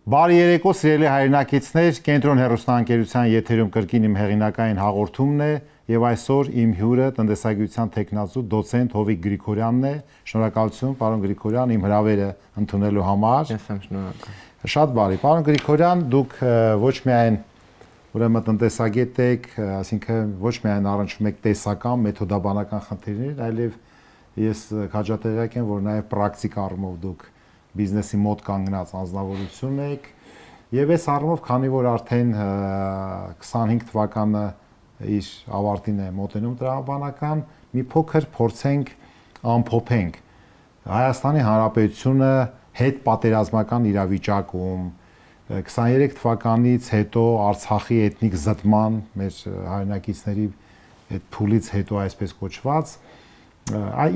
Բարի երեկո, սիրելի հայրենակիցներ, Կենտրոն հեռուստաընկերության եթերում կրկին իմ հեղինակային հաղորդումն է եւ այսօր իմ հյուրը տնտեսագիտության թեկնածու դոցենտ Հովիկ Գրիգորյանն է։ Շնորհակալություն, պարոն Գրիգորյան, իմ հրավերը ընդունելու համար։ Ես եմ շնորհակալ։ Շատ բարի, պարոն Գրիգորյան, դուք ոչ միայն ուրեմն տնտեսագետ եք, այսինքն ոչ միայն առնչվում եք տեսական, մեթոդաբանական խնդիրներ, այլև ես քաջատեղյակ եմ, որ նաեւ պրակտիկ առումով դուք բիզնեսի մոտ կանգնած անձնավորություն եք եւ այս առումով քանի որ արդեն 25 թվականը իր ավարտին է մոտենում տրամաբանական մի փոքր փորձենք ամփոփենք Հայաստանի Հանրապետությունը հետ պատերազմական իրավիճակում 23 թվականից հետո Արցախի էթնիկ զտման մեր հայրենակիցների այդ փուլից հետո այսպես կոչված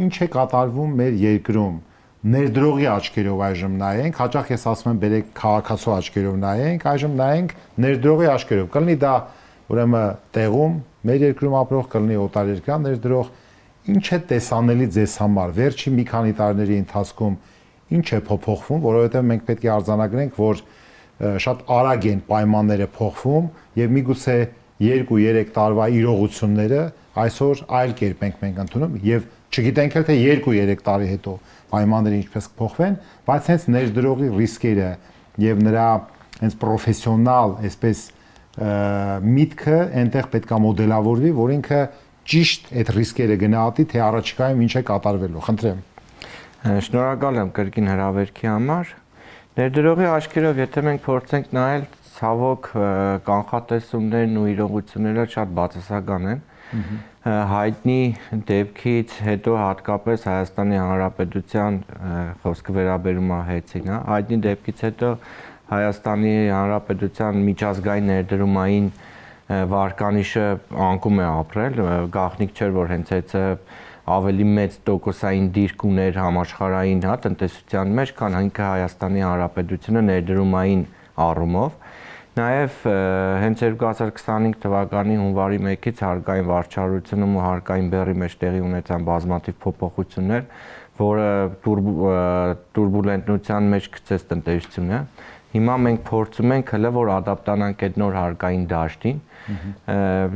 ինչ է կատարվում մեր երկրում ներդրողի աչքերով այժմ նայենք, հաճախ ես ասում եմ բերեք քաղաքացու աչքերով նայենք, այժմ նայենք ներդրողի աչքերով։ Կլինի դա ուրեմն տեղում մեր երկրում ապրող, կլինի օտարերկրյա ներդրող, ինչ է տեսանելի ձեզ համար վերջի մի քանի տարիների ընթացքում ինչ է փոփոխվում, որովհետև մենք պետք է արձանագրենք, որ շատ արագ են պայմանները փոխվում եւ միգուցե 2-3 տարվա իրողությունները այսօր այլ կերպ ենք ընդունում եւ չգիտենք էլ թե 2-3 տարի հետո պայմանները ինչպես կփոխվեն, բայց հենց ներդրողի ռիսկերը եւ նրա հենց պրոֆեսիոնալ, այսպես միտքը այնտեղ պետքա մոդելավորվի, որ ինքը ճիշտ այդ ռիսկերը գնահատի, թե առաջիկայում ինչ է կատարվելու։ Խնդրեմ։ Շնորհակալ եմ կրկին հրավերքի համար։ Ներդրողի աչքերով, եթե մենք փորձենք նայել, ցավոք կանխատեսումներն ու իրողությունները շատ բացասական են։ Հայտնի դեպքից հետո հատկապես Հայաստանի Հանրապետության խոսքը վերաբերում է հեծին, հայտնի դեպքից հետո Հայաստանի Հանրապետության միջազգային ներդրումային վարկանիշը անկում է ապրել, գաղտնիք չէր, որ հենց հեծը ավելի մեծ տոկոսային դիրք ուներ համաշխարհային տնտեսության մեջ, քան ինքը Հայաստանի Հանրապետությունը ներդրումային առումով։ Նաև հենց 2025 թվականի հունվարի 1-ից հարկային վարչարությունում ու հարկային բեռի մեջ տեղի ունեցան բազմաթիվ փոփոխություններ, որը տուրբուլենտության մեջ գցեց տնտեսությունը։ Հիմա մենք փորձում ենք հələ որ ադապտանանք այդ նոր հարկային դաշտին։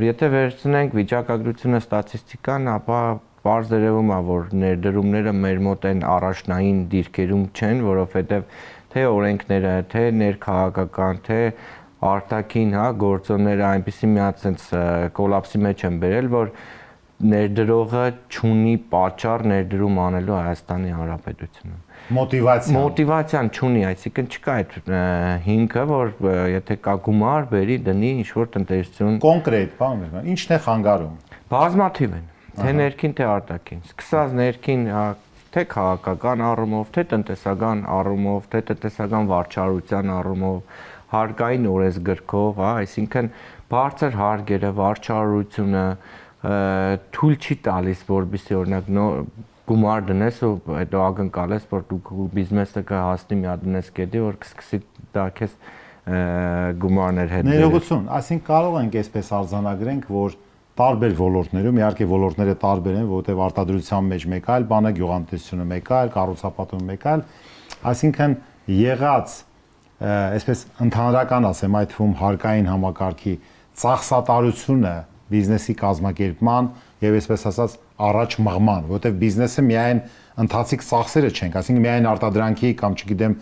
Եթե վերցնենք վիճակագրությունը ստատիստիկան, ապա պարզ երևում է, որ ներդրումները մեր մոտ են առաջնային դիրքերում չեն, որովհետև թե օրենքները, թե ներքաղաքական, թե արտաքին գործոնները այնպեսի մի հատ sense կոլապսի մեջ են բերել, որ ներդրողը չունի պատճառ ներդրում անելու Հայաստանի Հանրապետությունում։ Մոտիվացիան չունի, այսինքն չկա այդ հիմքը, որ եթե կա գումար, բերի, դնի ինչ-որ տնտեսություն։ Կոնկրետ, բան, ի՞նչն է խանգարում։ Բազմաթիվ են, թե ներքին, թե արտաքին։ Սկսած ներքին, թե քաղաքական առումով, թե տնտեսական առումով, թե տնտեսական վարչարության առումով, հարկային օրենսգրքով, այսինքն բարձր հարկերը, վարչարությունը թույլ չի տալիս, որպեսզի օրինակ գումար դնես ու հետո ակնկալես, որ դու բիզնեսը կհասնի մի հատ դնես կետի, որ կսկսի դա քեզ գումարներ հետ։ Ներողություն, այսինքն կարող ենք այսպես արձանագրենք, որ տարբեր ոլորտներում, իհարկե ոլորտները տարբեր են, որովհետև արտադրության մեջ մեկ այլ բան է, գյուղատնտեսությունը մեկ այլ, կառուցապատումը մեկ այլ, այսինքն եղած այսպես ընդհանրական ասեմ, այդ թվում հարկային համակարգի ծախսատարությունը բիզնեսի կազմակերպման եւ այսպես ասած առաջ մղման, որովհետեւ բիզնեսը միայն ընթացիկ ծախսերը չենք, այսինքն միայն արտադրանքի կամ չգիտեմ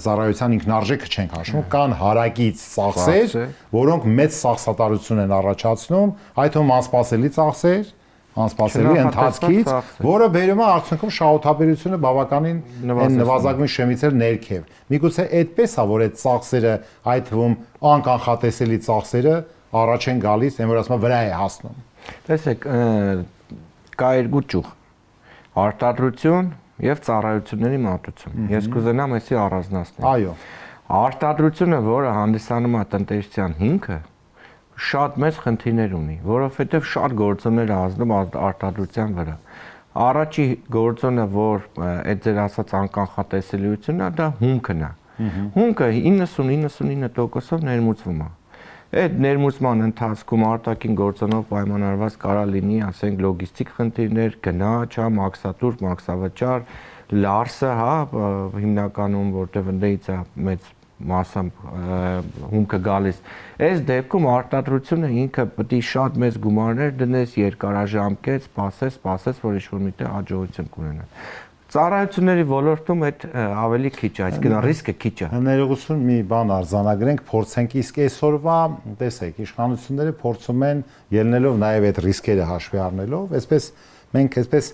ծառայության ինքնարժեքը չենք հաշվում, կան հարակից ծախսեր, որոնք մեծ ծախսատարություն են առաջացնում, այդ թվում անսպասելի ծախսեր, անսպասելի ընթացքից, որը բերում է արդյունքում շահութաբերությունը բավականին նվազագույն շեմից ներքև։ Միգուցե այդպես է, որ այդ ծախսերը, այդ թվում անկանխատեսելի ծախսերը առաջ են գալիս, այն որ ասում վրա է հասնում։ Տեսեք, կա երկու ճյուղ՝ արտադրություն եւ ծառայությունների մատուցում։ Ես կուզենամ այսի առանձնացնել։ Այո։ Արտադրությունը, որը հանդիսանում է տնտեսության հիմքը, շատ մեծ խնդիրներ ունի, որովհետև շատ գործոններ ազդում արտադրության վրա։ Առաջի գործոնը, որ այդ ձեր ասած անկանխատեսելիությունն է, դա հումքն է։ Հումքը 90-99%-ով ներմուծվում է։ Այդ ներմուծման ընթացքում արտաքին գործոնով պայմանավորված կարա լինի, ասենք, լոգիստիկ խնդիրներ, գնաճ, մաքսատուր, մաքսավճար, լարսը, հիմնականում, որտեղ ընդդեից է մեծ մասամբ հումքը գալիս։ Այս դեպքում արտադրությունը ինքը պետք է շատ մեծ գումարներ դնես, երկարաժամկեց, սպասես, որ ինչ-որ միտեղ հաջողություն կունենա։ Ծառայությունների ոլորտում այդ ավելի քիչ է, այսինքն ռիսկը քիչ է։ Ներողություն, մի բան արձանագրենք, փորձենք, իսկ այսօրվա, տեսեք, իշխանությունները փորձում են ելնելով նաև այդ ռիսկերը հաշվի առնելով, այսպես մենք այսպես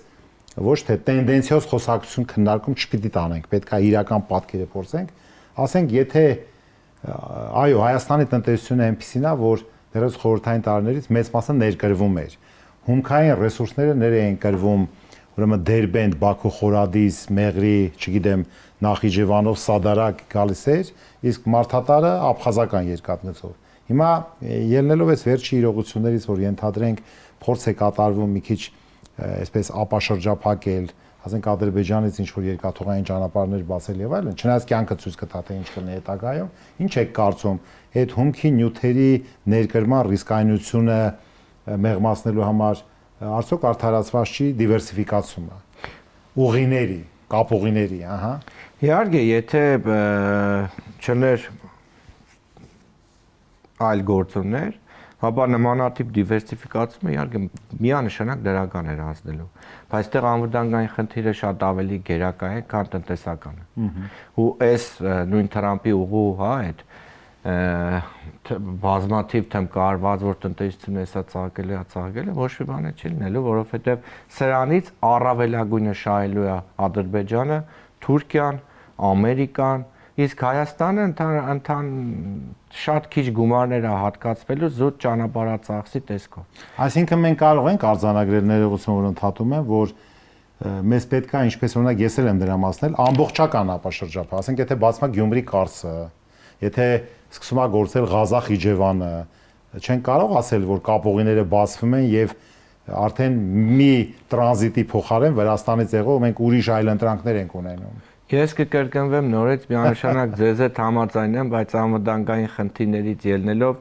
ոչ թե տենդենցիոզ խոսակցություն քննարկում չպիտի տանենք, պետք է իրական պատկերը փորձենք, ասենք, եթե այո, Հայաստանի տնտեսությունը այնպեսին է, որ դեռևս խորհրդային տարիներից մեծ մասը ներկրվում էր։ Հումքային ռեսուրսները ներ էին կրվում, ուրեմն Դերբենդ, Բաքու, Խորադիս, Մեղրի, չգիտեմ, Նախիջևանով, Սադարակ գալիս էր, իսկ Մարդատարը աբխազական երկաթնոցով։ Հիմա ելնելով այս վերջի իրողություններից, որ ենթադրենք փորձ է կատարվում մի քիչ այսպես ապաշրջափակել, ասենք Ադրբեջանից ինչ որ երկաթուղային ճանապարհներ բացել եւ այլն, չնայած կյանքը ցույց կտա թե ինչ կլինի հետագայում, ինչ եք կարծում, այդ հումքի նյութերի ներկրման ռիսկայնությունը մեղմացնելու համար արդյոք արդարացված չի դիվերսիֆիկացումը ուղիների, կապուղիների, ահա։ Իհարկե, եթե չներ այլ գործոններ, ապա նմանատիպ դիվերսիֆիկացումը իհարկե միանշանակ դրական էր հասնելու, բայց այդտեղ անվտանգային խնդիրը շատ ավելի գերակա է, քան տնտեսականը։ Ու այս նույն Թրամփի ուղու, հա, այդ բազմաթիվ թեմ կարված, որ տնտեսությունը հեսա ծաղկել է, ոչ մի բան չի լինելու, որովհետև սրանից առավելագույնը շահելու է Ադրբեջանը, Թուրքիան, Ամերիկան, իսկ Հայաստանը շատ քիչ գումարներ է հատկացվելու զուտ ճանապարհածախսի տեսքով։ Այսինքն մենք կարող ենք արձանագրել ներողություն, որ ընդհատում եմ, որ մեզ պետք է, ինչպես օրինակ ես եմ դրամացնել, ամբողջական ապաշրջապ, ասենք եթե բացվում է Գյումրի կարծը, եթե սկսում է գործել Ղազախ Իջևանը, չեն կարող ասել, որ կապուղիները բացվում են եւ արդեն մի տրանզիտի փոխարեն Վրաստանից եղող մենք ուրիշ այլ ընտրանքներ ենք ունենում։ Ես կկրկնվեմ նորից միանշանակ ձեզ հետ համաձայն եմ, բայց անվտանգային խնդիրներից ելնելով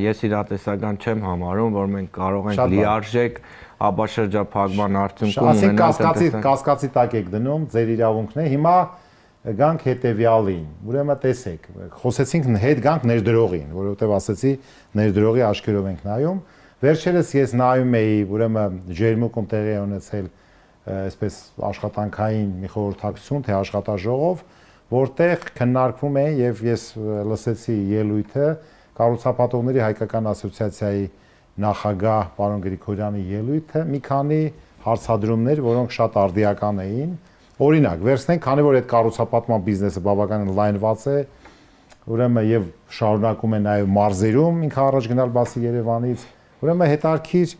ես իրատեսական չեմ համարում, որ մենք կարող ենք լիարժեք ապաշրջափակման արդյունքում ունենալ կասկածի տակ եք դնում ձեր իրավունքն է։ Հիմա գանք հետևյալին, ուրեմն տեսեք, խոսեցինք հետ գանք ներդրողին, որովհետև ասեցի ներդրողի աչքերով ենք նայում։ Վերջերս ես նայում էի, ուրեմն Ջերմուկում տեղի ունեցել այսպես աշխատանքային մի խորհրդակցություն, թե աշխատաժողով, որտեղ քննարկվում է եւ ես լսեցի ելույթը կառուցապատողների հայկական ասոցիացիայի նախագահ պարոն Գրիգորյանի ելույթը, մի քանի հարցադրումներ, որոնք շատ արդիական էին։ Օրինակ, վերցնենք, քանի որ այդ կառուցապատման բիզնեսը բավականին լայնված է, ուրեմն եւ շարունակում է նաեւ մարզերում ինքը առաջ գնալ բացի Երևանից, ուրեմն հետարքիր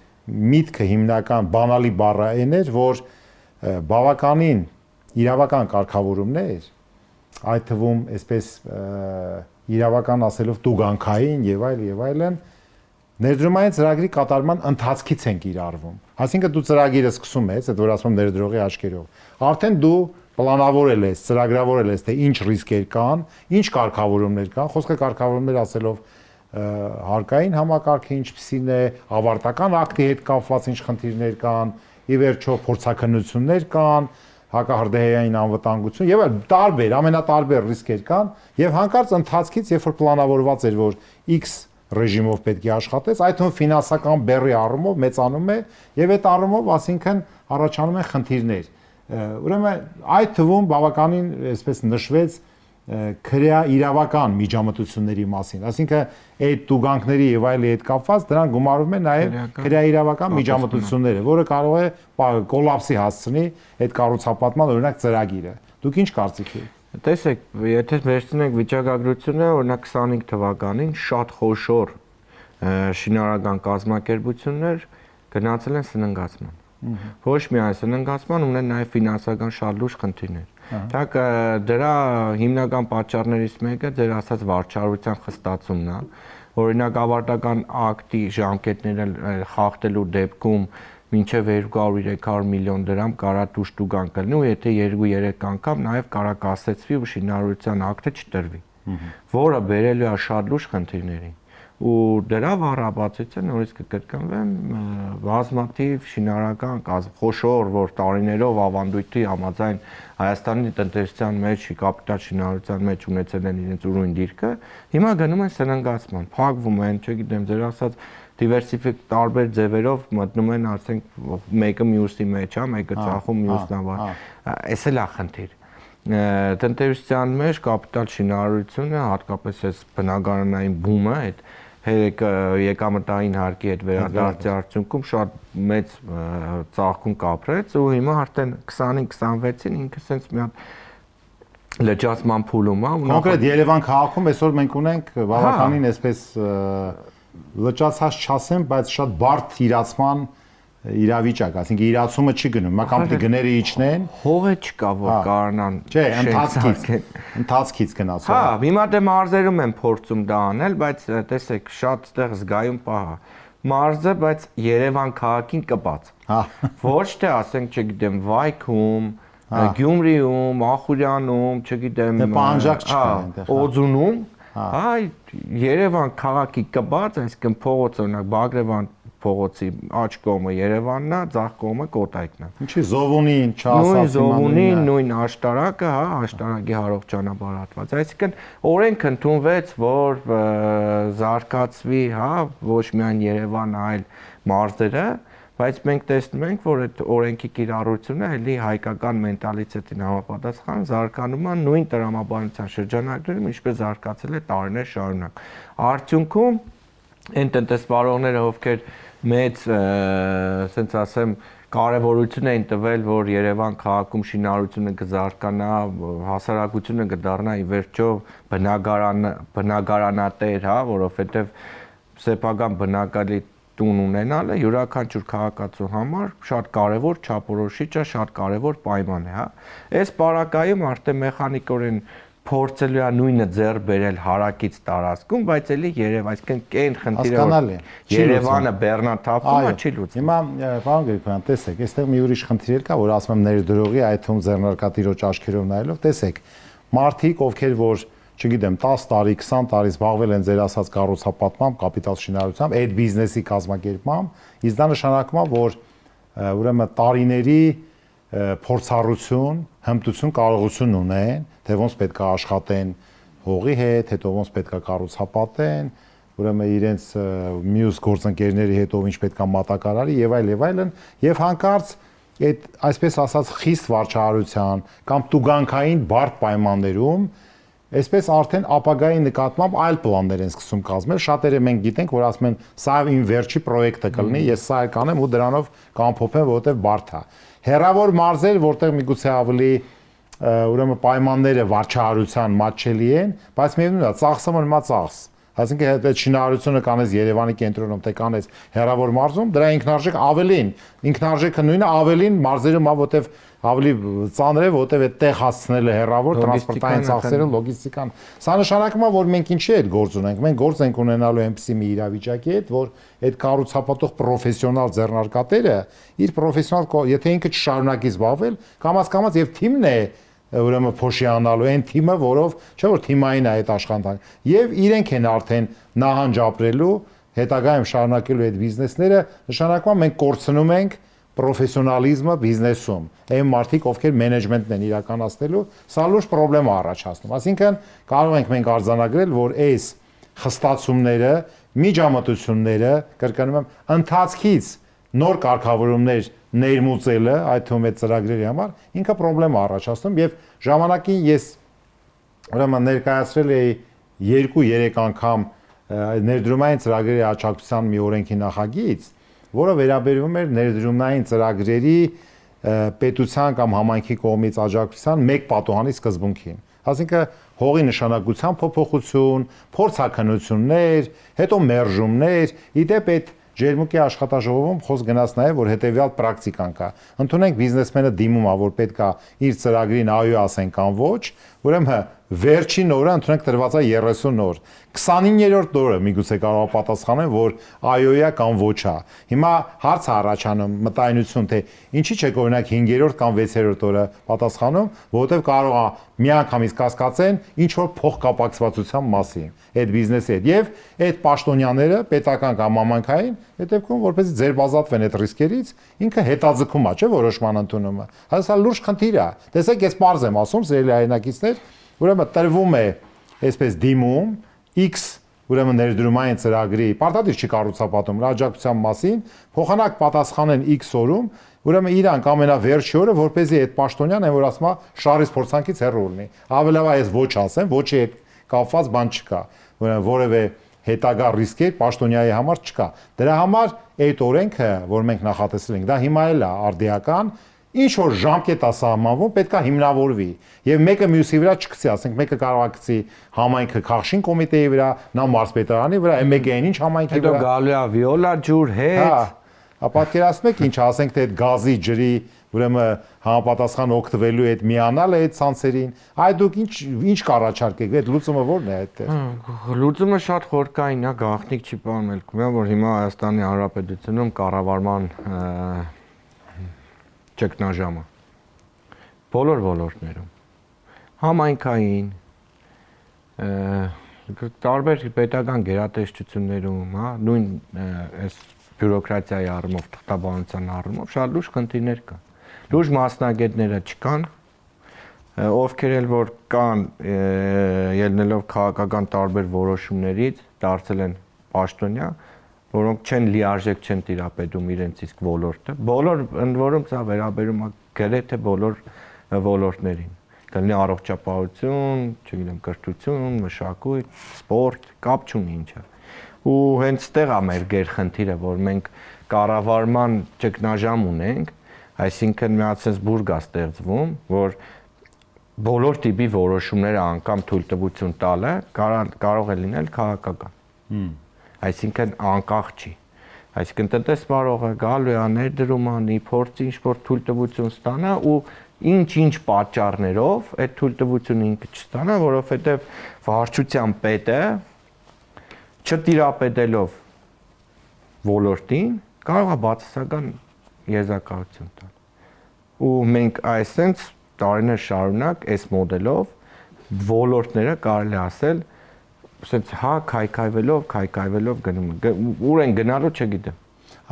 միտքը հիմնական բանալի բառը այն էր, որ բավականին իրավական կարգավորումներ, այդ թվում այսպես իրավական ասելով տուգանքային եւ այլն, ներդրումային ծրագրի կատարման ընթացքից են կիրառվում։ Այսինքն դու ծրագիրը սկսում ես, այդ որ ասում ներդրողի աչքերով, արդեն դու պլանավորել ես, ծրագրավորել ես, թե ինչ ռիսկեր կան, ինչ կարգավորումներ կան, խոսքը կարգավորումներ ասելով հարկային համակարգը ինչպիսին է, ավարտական ակտի հետ կապված ինչ խնդիրներ կան, ի վերջո փորձաքննություններ կան, հակահրդեհային անվտանգություն եւ այլ տարբեր, ամենատարբեր ռիսկեր կան եւ հանկարծ ընթացքից, երբ որ պլանավորված էր, որ X ռեժիմով պետք է աշխատես, այդ թվում ֆինանսական բեռի առումով մեծանում է եւ այդ առումով, ասինքն առաջանում են խնդիրներ։ Ուրեմն այդ թվում բավականին այսպես նշվեց քրեա իրավական միջամտությունների մասին, այսինքն այդ տուգանքների եւ այլի հետ կապված դրան գումարվում է նաեւ քրեա իրավական միջամտությունները, որը կարող է կոլապսի հասցնի այդ կառուցապատման օրինակ ծրագիրը։ Դուք ինչ կարծիք եք։ Տեսեք, եթե վերցնենք վիճակագրությունը, օրինակ 25 թվականին շատ խոշոր շինարարական կազմակերպություններ գնացել են սննգացման։ Ոչ միայն սննգացման, ունեն նաև ֆինանսական շատ լուրջ խնդիրներ։ Դրա հիմնական պատճառներից մեկը ձեր ասած վարչարության խստացումն է։ Օրինակ ավարտական ակտի ժամկետները խախտելու դեպքում մինչև 200-300 միլիոն դրամ կարա տուժտուգան կլինի ու եթե 2-3 անգամ նաև կարա կասեցվի ու շինարարության ակտը չտրվի, որը բերելու է շատ լուրջ խնդիրների։ ու դրա վառաբացույցը նորից կկրկնվեմ բազմաթիվ շինարարական խոշոր որ տարիներով ավանդույթի համաձայն Հայաստանի տնտեսության մեջ կապիտալ շինարարության մեջ ունեցել են իրենց ուրույն դիրքը հիմա գնում են սննգացման փակվում են չգիտեմ ձեր ասած դիվերսիֆիկ տարբեր ձևերով մտնում են ասենք մեկը մյուսի մեջ հա մեկը ծախում մյուսն ավար էս էլ է խնդիր տնտեսության մեջ կապիտալ շինարարությունը հատկապես այս բնակարանային բումը այդ եկամտային հարկի հետ վերադարձի արդյունքում շատ մեծ ծաղկում կապրեց ու հիմա արդեն 20-26-ին ինքը sense մի հատ լճացման փուլում է կոնկրետ Երևան քաղաքում այսօր մենք ունենք բավականին այսպես լճացած չասեմ բայց շատ բարդ իրացման իրավիճակ, ասենք իրացումը չի գնում, հիմա կամ պիտի գները իջնեն, հողը չկա որ կարողանան։ Չէ, ընթացքից գնաց։ Հա, հիմա դե մարզերում են փորձում դա անել, բայց տեսեք, շատ այդտեղ զգայուն պահ է։ Մարզը, բայց Երևան քաղաքին կպած։ Հա։ Ոչ թե ասենք, չգիտեմ, Վայքում, Գյումրիում, Ախուրյանում, չգիտեմ, պահանջակ չկա այնտեղ։ Օձունում, այ Երևան քաղաքի կպած, այսինքն փողոց օրինակ Բագրևան փողոցի աջ կողմը Երևանն է, ձախ կողմը Կոտայքն է։ Ինչի Զովունին, չասած նույն Զովունին, նույն աշտարակը, հա, աշտարակի հարող ճանապարհատված։ Այսինքն օրենք ընդունվեց, որ զարգացվի, հա, ոչ միայն Երևանը, այլ մարզերը, բայց մենք տեսնում ենք, որ այդ օրենքի կիրառությունը էլի հայկական մենտալիտետին համապատասխան զարգանում է նույն տրամաբանության շրջանակներում, ինչպես զարգացել է տարիներ շարունակ։ Արդյունքում այն տնտեսվարողները, ովքեր մեծ, ասենց ասեմ, կարևորություն էին տվել, որ Երևան քաղաքում շինարարությունը կզարգանա, հասարակությունը կդառնա ի վերջո բնակարանատեր, հա, որովհետև սեփական բնակելի տուն ունենալը յուրաքանչյուր քաղաքացու համար շատ կարևոր չափորոշիչ է, շատ կարևոր պայման է, հա։ Այս պարագայում արդեն մեխանիկորեն փորձելու է նույնը ձեռ բերել հարակից տարածքում, բայց էլի այսինքն կեն խնդիրը Երևանը բեռնաթափվում է, չի լուծվում։ Հիմա պարոն Գրիգորյան, տեսեք, այստեղ մի ուրիշ խնդիր կա, որ ասում եմ ներդրողի, այդ թվում ձեռնարկատիրոջ աչքերով նայելով, տեսեք, մարդիկ, ովքեր որ, չգիտեմ, 10 տարի, 20 տարի զբաղվել են ձեր ասած կառուցապատմամբ, կապիտալ շինարարությամբ, այդ բիզնեսի կազմակերպմամբ, իսկ դա նշանակում է, որ ուրեմն տարիների փորձառություն, հմտություն, կարողություն ունեն, թե ոնց պետք է աշխատեն հողի հետ, հետո ոնց պետք է կառուցապատեն, ուրեմն իրենց մյուս գործընկերների հետ ով ինչ պետք է մատակարարի եւ այլն, եւ հանկարծ այդ այսպես ասած խիստ վարչահարության կամ տուգանքային բարդ պայմաններում այսպես արդեն ապագայի նկատմամբ այլ պլաններ են սկսում կազմել, շատերը մենք գիտենք, որ ասում են սա իմ վերջի պրոյեկտը կլինի, ես սա կանեմ ու դրանով կամփոփեմ, որովհետեւ բարդ է։ Հերավոր մարզեր, որտեղ միգուցե ավելի ուրեմն պայմանները վարչահարության մատչելի են, բայց միևնույն է, ծախսը մնա ծախս։ Այսինքն այդ շինարարությունը կանես Երևանի կենտրոնում, թե կանես հերավոր մարզում, դրա ինքնարժեքը նույնը ավելին մարզերում է, որտեղ ավելի ծանր է, որտեղ այդտեղ հասցնելը հերավոր տրանսպորտային ծախսերը, լոգիստիկան։ Սա նշանակում է, որ մենք ինչի հետ գործ ունենք։ Մենք գործ ենք ունենալու այնպիսի մի իրավիճակի հետ, որ այդ կառուցապատող պրոֆեսիոնալ ձեռնարկատերը իր պրոֆեսիոնալ, եթե ինքը չշարունակի զբաղվել, կամաց եւ թիմն է ուրեմն փոշիանալու այն թիմը, որով չէ որ թիմային է այդ աշխատանքը եւ իրենք են արդեն նահանջ ապրելու հետագայում շարունակելու այդ բիզնեսները նշանակում է մենք կորցնում ենք պրոֆեսիոնալիզմը բիզնեսում այն մարդիկ ովքեր մենեջմենտն են իրականացնելու սա լուրջ խնդրեմ առաջացնում այսինքն կարող ենք մենք արձանագրել որ այս խստացումները միջամտությունները կրկնում եմ ընթացքից նոր կարգավորումներ ներմուծելը այդ թվում է ծրագրերի համար ինքը խնդրեմ առաջացնում եւ ժամանակին ես ուրեմն ներկայացրել էի 2-3 անգամ ներդրումային ծրագրերի աջակցության մի օրենքի նախագիծ, որը վերաբերվում էր ներդրումային ծրագրերի պետության կամ համայնքի կողմից աջակցության մեկ պատոհանի սկզբունքին։ Այսինքն հողի նշանակության փոփոխություն, փորձաքննություններ, հետո մերժումներ, իդեպ այդ Ջերմուկի աշխատաժողովում խոսք գնաց նաև որ հետեւյալ պրակտիկան կա։ Ընդունենք բիզնեսմենը դիմում է որ պետքա իր ծրագրին այո ասեն կամ ոչ, ուրեմն վերջին օրը ընդունենք տրված է 30 օր։ 29-րդ օրը միգուցե կարող է պատասխանեն, որ այո-յա կամ ոչ-ա։ Հիմա հարց է առաջանում մտայնություն, թե ինչի՞ չեք օրինակ 5-րդ կամ 6-րդ օրը պատասխանում, որովհետև կարող է միանգամից կասկածեն ինչ որ փոխկապակցվածության մասին այդ բիզնեսի հետ եւ այդ պաշտոնյաները պետական կամ համայնքային այդ դեպքում որպես ձեր բազատվեն այդ ռիսկերից ինքը հետաձգում է չէ որոշման ընդունումը հա լուրջ խնդիր է տեսեք ես բարձ եմ ասում սիրելի հայրենակիցներ ուրեմն տրվում է այսպես դիմում X ուրեմն ներդրումային ծրագրի պարտադիր չի կառուցապատում աջակցության մասին փոխանակ պատասխանեն X օրում ուրեմն իրանք ամենավերջի օրը որպեսզի այդ պաշտոնյան այն որ ասում է շարից փորձանքից հեռու լինի ավելի լավ է ես ոչ ասեմ ոչի հետ կապված բան չկա ուրեմն որևէ հետագա ռիսկեր պաշտոնյայի համար չկա դրա համար այդ օրենքը որ մենք նախատեսել ենք դա հիմա էլ է արդիական ինչ որ ժամկետ է սահմանվում պետքա հիմնավորվի եւ մեկը մյուսի վրա չգցի ասենք մեկը կարող է գցի համայնքը Խախշին կոմիտեի վրա նա մարզպետարանի վրա մեկը այն ինչ համայնքի վրա հետո գալու է վիոլա ջուր հետ պատկերացնեք ինչ ասենք թե այդ գազի ջրի ուրեմն համապատասխան օգտվելու այդ միանալ է այդ ցանցերին այ դուք ինչ կառաջարկեք այդ լուծումը ո՞րն է այդտեղ լուծումը շատ խորքային է գաղտնիք չի պարմել որ հիմա Հայաստանի Հանրապետությունում կառավարման ճգնաժամը բոլոր ոլորտներում համայնքային տարբեր պետական գերատեսչություններում հա նույն այս բյուրոկրատիայի առումով թղթաբանության առումով շատ լուրջ խնդիրներ կան լուրջ մասնագետները չկան ովքեր էլ որ կան ելնելով քաղաքական տարբեր որոշումներից դարձել են պաշտոնյա որոնք չեն լիարժեք չեն տիրապետում իրենց իսկ ոլորտը բոլոր ընդ որում սա վերաբերում է գրեթե բոլոր ոլորտներին կլինի առողջապահություն, չգիտեմ, կրթություն, մշակույթ, սպորտ, կապ չունի ինչա։ Ու հենց ստեղ է մեր գերխնդիրը, որ մենք կառավարման ճգնաժամ ունենք, այսինքն մի հատ sense բուրգ է ստեղծվում, որ բոլոր տիպի որոշումները անգամ թույլտվություն տալը կարող է լինել քաղաքական։ Այսինքն անկախ չի։ Այսինքն տնտեսվարողը գալու է ներդրում անի, փորձի ինչ-որ թույլտվություն ստանա ու ինչ պատճառներով այդ թույլտվությունը ինքը չստանա, որովհետև վարչության պետը չտիրապետելով ոլորտին կարող է բացասական եզրակացություն տալ։ Ու մենք այսպես տարիներ շարունակ այս մոդելով ոլորտները կարելի ասել ասենց հա քայքայվելով գնում ուր են գնալու չգիտեմ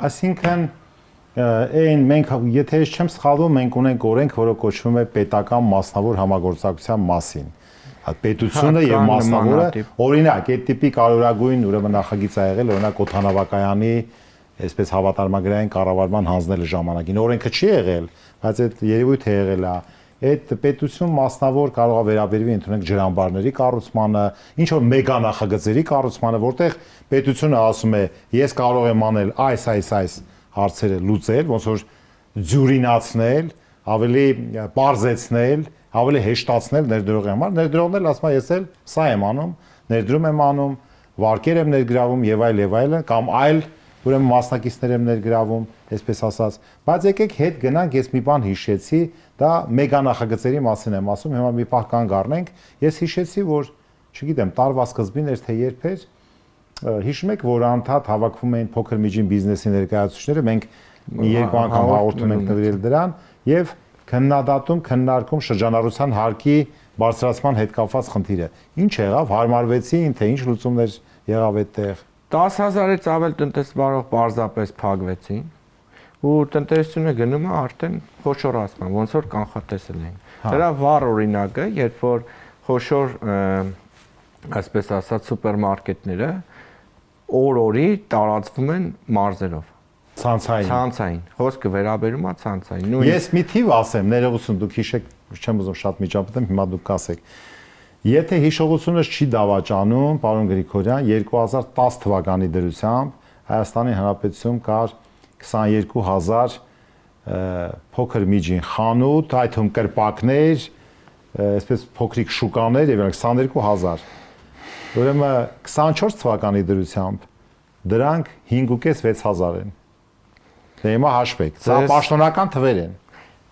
այսինքն այն մենք եթե ես չեմ սխալվում մենք ունենք օրենք որը կոչվում է պետական մասնավոր համագործակցության մասին պետությունը եւ մասնավորը օրինակ այդ տիպի կարևորագույն ուրեմն նախագիծ ա եղել օրինակ օդանավակայանի այսպես հավատարմագրային կառավարման հանձնելու ժամանակին օրենքը չի եղել բայց այդ երևույթ է եղել է այդ պետություն մասնավոր կարող է վերաբերվի ընդունենք ջրամբարների կառուցմանը, ինչ որ մեգա նախագծերի կառուցմանը, որտեղ պետությունը ասում է, ես կարող եմ անել այս հարցերը լուծել, ոնց որ ձյուրինացնել, ավելի բարձեցնել, ավելի հեշտացնել ներդրողի համար, ներդրողն էլ ասում է, ես էլ սա եմ անում, ներդրում եմ անում, վարկեր եմ ներգրավում եւ այլն, կամ այլ ուրեմն մասնակիցներ եմ ներգրավում, այսպես ասած, բայց եկեք հետ գնանք, ես մի բան հիշեցի, դա մեգա նախագծերի մասին եմ ասում, հիմա մի պահ կանգ առնենք, ես հիշեցի, որ, չգիտեմ, տարվա սկզբին էր թե երբ էր, հիշում եք, որ անդադ հավաքվում էին փոքր միջին բիզնեսի ներկայացուցիչները, մենք մի երկու անգամ հաղորդում ենք նվիրել դրան եւ քննարկում շրջանառության հարկի բարձրացման հետ կապված խնդիրը։ Ինչ եղավ, հարմարվեցին, թե ինչ լուծումներ եղավ այդտեղ։ 10,000-ից ավել տնտեսվարող պարզապես փակվեցին ու տնտեսությունը գնում է արդեն խոշորացման, ոնց որ կանխատեսել էին։ Դրա վառ օրինակը, երբ որ խոշոր այսպես ասած սուպերմարկետները օր-օրի տարածվում են մարզերով։ Ցանցային։ Խոսքը վերաբերում է ցանցային։ Ես մի թիվ ասեմ, ներողություն, դուք հիշեք, չեմ ուզում շատ միջապետեմ, հիմա դուք կասեք։ Եթե հիշողությունս չի դավաճանում, պարոն Գրիգորյան, 2010 թվականի դրությամբ Հայաստանի Հանրապետությունում կար 22,000 փոքր միջին խանութ, այդ թվում կրպակներ, այսպես փոքրիկ շուկաներ եւ 22,000։ Ուրեմն 24 թվականի դրությամբ դրանք 5.5-6,000 են։ Դե հիմա հաշվեք, սա պաշտոնական թվեր են։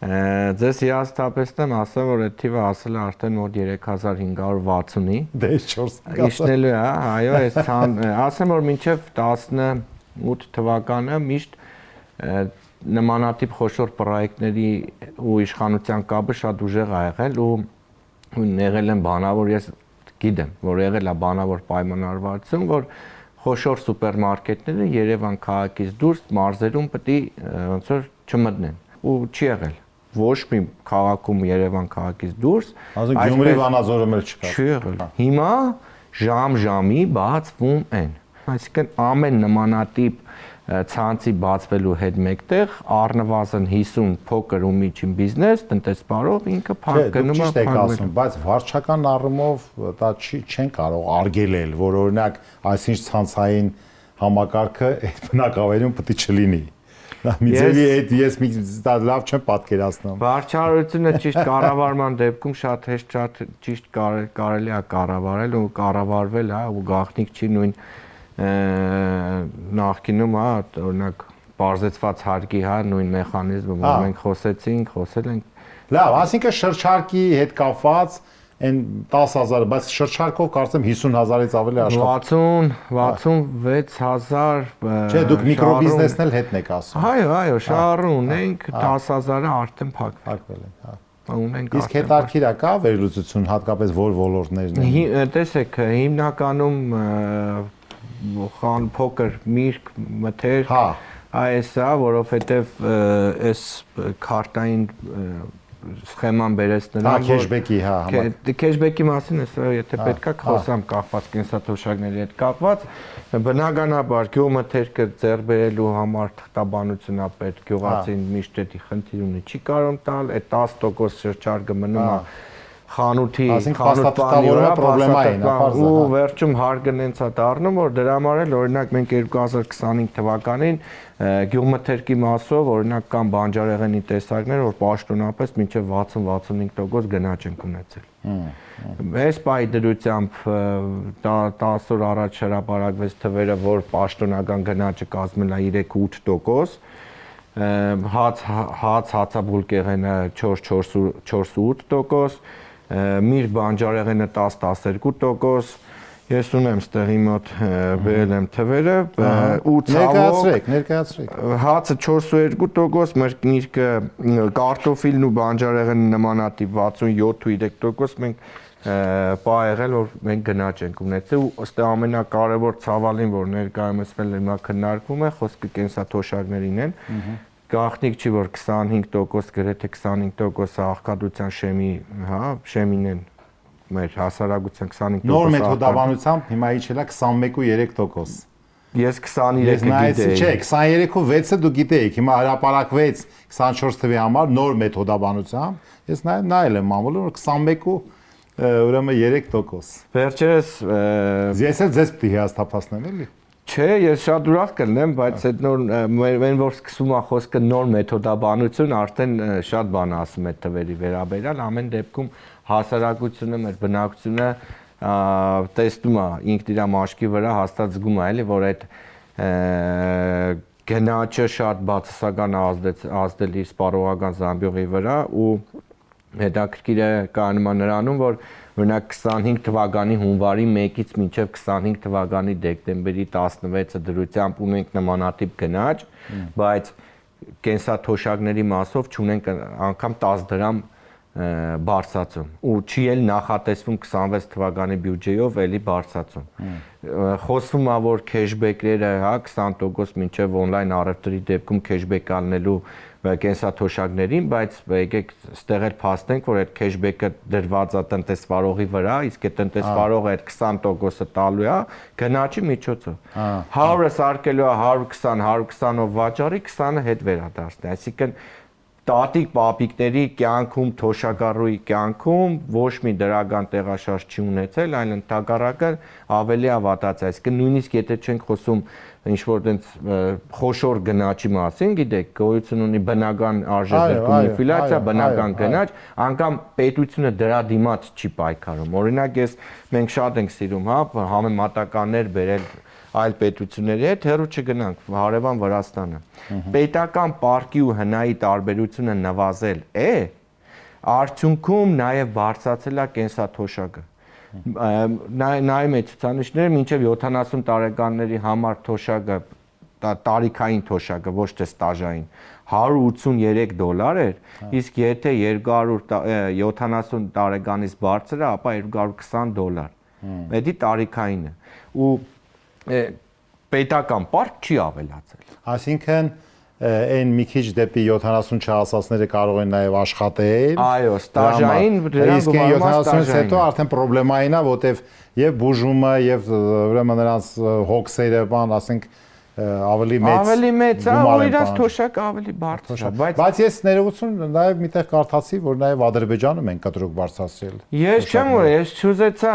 Ձեզ հիասթափեցնեմ, ասեմ, որ այդ թիվը ասել է արդեն մոտ 3560-ի։ Դե 4 Իշնելու է, այո, ասեմ, որ մինչև 18 թվականը միշտ նմանատիպ խոշոր պրոյեկտների ու իշխանության կապը շատ ուժեղ ա եղել ու եղել են բանավոր, ես գիտեմ, որ եղել է բանավոր պայմանավորվածություն, որ խոշոր սուպերմարկետները Երևան քաղաքից դուրս մարզերում պետք է ոնց որ չմտնեն ու չի եղել ոչ մի քաղաքում Երևան քաղաքից դուրս ասենք Գյումրի Վանաձորում էլ չկա չի եղել հիմա ժամ-ժամի բացվում են այսինքն ամեն նմանատիպ ցանցի բացվելու հետ մեկտեղ առնվազն 50 փոքր ու միջին բիզնես տնտեսպարող ինքը փակ գնում է փակվում բայց վարչական առումով դա չեն կարող արգելել որ օրինակ այսինչ ցանցային համակարգը այդ բնակավայրում պետք է չլինի Միձևի այդ ես դա լավ չեմ պատկերացնում։ Վարչարությունը ճիշտ կառավարման դեպքում շատ հեշտ շատ ճիշտ կարելի է կառավարել ու կառավարվել է ու գաղտնիք չի նույն նախկինում հա օրինակ բարձեցված հարկի հա նույն մեխանիզմը որ մենք խոսել ենք լավ ասինքն շրջարկի հետ կապված այն 10000 բայց շրջարկով կարծեմ 50000-ից ավելի աշխատում 66000 Չէ դուք միկրոբիզնեսն էլ հետն եք ասում Այո շահառու ունենք 10000-ը արդեն փակվել են հա ունենք իսկ հետարքիրա կա վերլուծություն հատկապես որ ոլորտներն են տեսեք հիմնականում խան փոքր միրգ մթեր այսա որովհետև այս քարտային սխեման բերես նրան քեշբեքի հա քեշբեքի մասին էսա եթե պետքա խոսամ կախված կենսաթոշակների հետ կապված բնականաբար գյուղմթերքը ձեռ բերելու համար թղթաբանություն է պետք գյուղացին միշտ էդի խնդիր ունի չի կարող տալ այդ 10% շրջարկը մնում է խանութի խանութի պրոբլեմային ու վերջում հարգն հենց է դառնում որ դրա համար էլ օրինակ մենք 2025 թվականին գյուղմթերքի մասով օրինակ կան բանջարեղենի տեսակներ որ պաշտոնապես մինչև 60-65% գնաճ են ունեցել այս պահի դրությամբ 10 օր առաջ հրապարակվեց թվերը որ պաշտոնական գնաճը կազմել է 3-8% հացաբուլկեղենը 4-8%, միր բանջարեղենը 10-12%, ես ունեմ ստեղի մոտ բերել եմ թվերը ու ցավոք ներկայացրեք հացը 4.2%, միրգը կարտոֆիլն ու բանջարեղենը նմանատիպ 67.3% մենք պա եղել որ մենք գնաճ ենք ունեցել ու ըստ ամենակարևոր ցավալին որ ներկայացվել հիմա քննարկվում է խոսքը կենսաթոշակներին են գաղտնիք չի որ 25% գրեթե 25% աղքատության շեմի հա շեմին են մեր հասարակության 25% նոր մեթոդաբանությամբ հիմա իջել է 21.3% Ես 23-ը գիտեի։ Չէ, 23-ու 6-ը դու գիտեիք, հիմա հրապարակվեց 24 թվի համար նոր մեթոդաբանությամբ։ Ես նայել եմ մամուլը, որ 21-ու ուրեմն 3%։ Վերջերս ես էլ ձեզ պիտի հիասթափացնեմ, էլի։ Չէ, ես շատ ուրախ կլինեմ, բայց այդ նոր մեն որ սկսում է խոսքը նոր մեթոդաբանություն, արդեն շատ բան ասում է թվերի վերաբերյալ, ամեն դեպքում հասարակությունը, մեր բնակչությունը տեսնում է ինքն իր մաշկի վրա հաստատ զգում է, էլի, որ այդ գնաճը շատ բացասական ազդել իր սպառողական զամբյուղի վրա ու հետաքրքիր է կայանում նրանում, որ օրինակ 25 թվականի հունվարի 1-ից մինչև 25 թվականի դեկտեմբերի 16-ը դրությամբ ունենք նմանատիպ գնաճ, բայց կենսաթոշակների մասով չունենք անգամ 10 դրամ բարձրացում ու չի էլ նախատեսվում 26 թվականի բյուջեով էլի բարձրացում։ Խոսվում է որ քեշբեքերը, հա, 20% մինչև on-line առևտրի դեպքում քեշբեք ալնելու կենսաթոշակներին, բայց եկեք ստեղ էլ փաստենք, որ այդ քեշբեքը դրված է տնտեսվարողի վրա, իսկ այդ տնտեսվարողը այդ 20%-ը տալու է գնաճի միջոցով։ 100-ը սարքելու է 120, 120-ով վաճառի, 20-ը հետ վերադարձնի, այսինքն տատիկ պապիկների կյանքում, թոշակառուի կյանքում ոչ մի դրական տեղաշարժ չի ունեցել, այլ ընդհակառակը ավելի ավատացած, այսինքն նույնիսկ եթե չենք խոսում ինչ-որ տենց խոշոր գնաճի մասին, գիտեք, գոյություն ունի բնական արժեզրկում ինֆլյացիա, բնական գնաճ, անգամ պետությունը դրա դիմաց չի պայքարում։ Օրինակ մենք շատ ենք սիրում, հա, համեմատականներ բերել այլ պետությունների հետ, հեռու չգնանք, հարևան Վրաստանը։ Պետական պարկի ու հնայի տարբերությունը նվազել է, արդյունքում նաև բարձրացել է կենսաթոշակը։ Նայում եք ցուցանիշները, մինչև 70 տարեկանների համար թոշակը տարիքային թոշակը, ոչ թե ստաժային, $183 էր, իսկ եթե 270 տարեկանից բարձր է, ապա $220։ Դա տարիքային է։ Ու պետական պարկ չի ավելացել։ Այսինքն այն մի քիչ դեպի 70 չհասածները կարող են նաև աշխատել։ Այո, ստաժային իսկ 70-ից հետո արդեն պրոբլեմային է, որտեվ եւ բուժումը եւ ուրեմն նրանց հոգսերը, բան, ասենք ավելի մեծ է, ու իրանց թոշակը ավելի բարձր է, բայց ես ներողություն նաև միտեղ կարդացի, որ նաև Ադրբեջանում են կտրուկ բարձրացրել։ Ես չեմ որ ես չուզեցա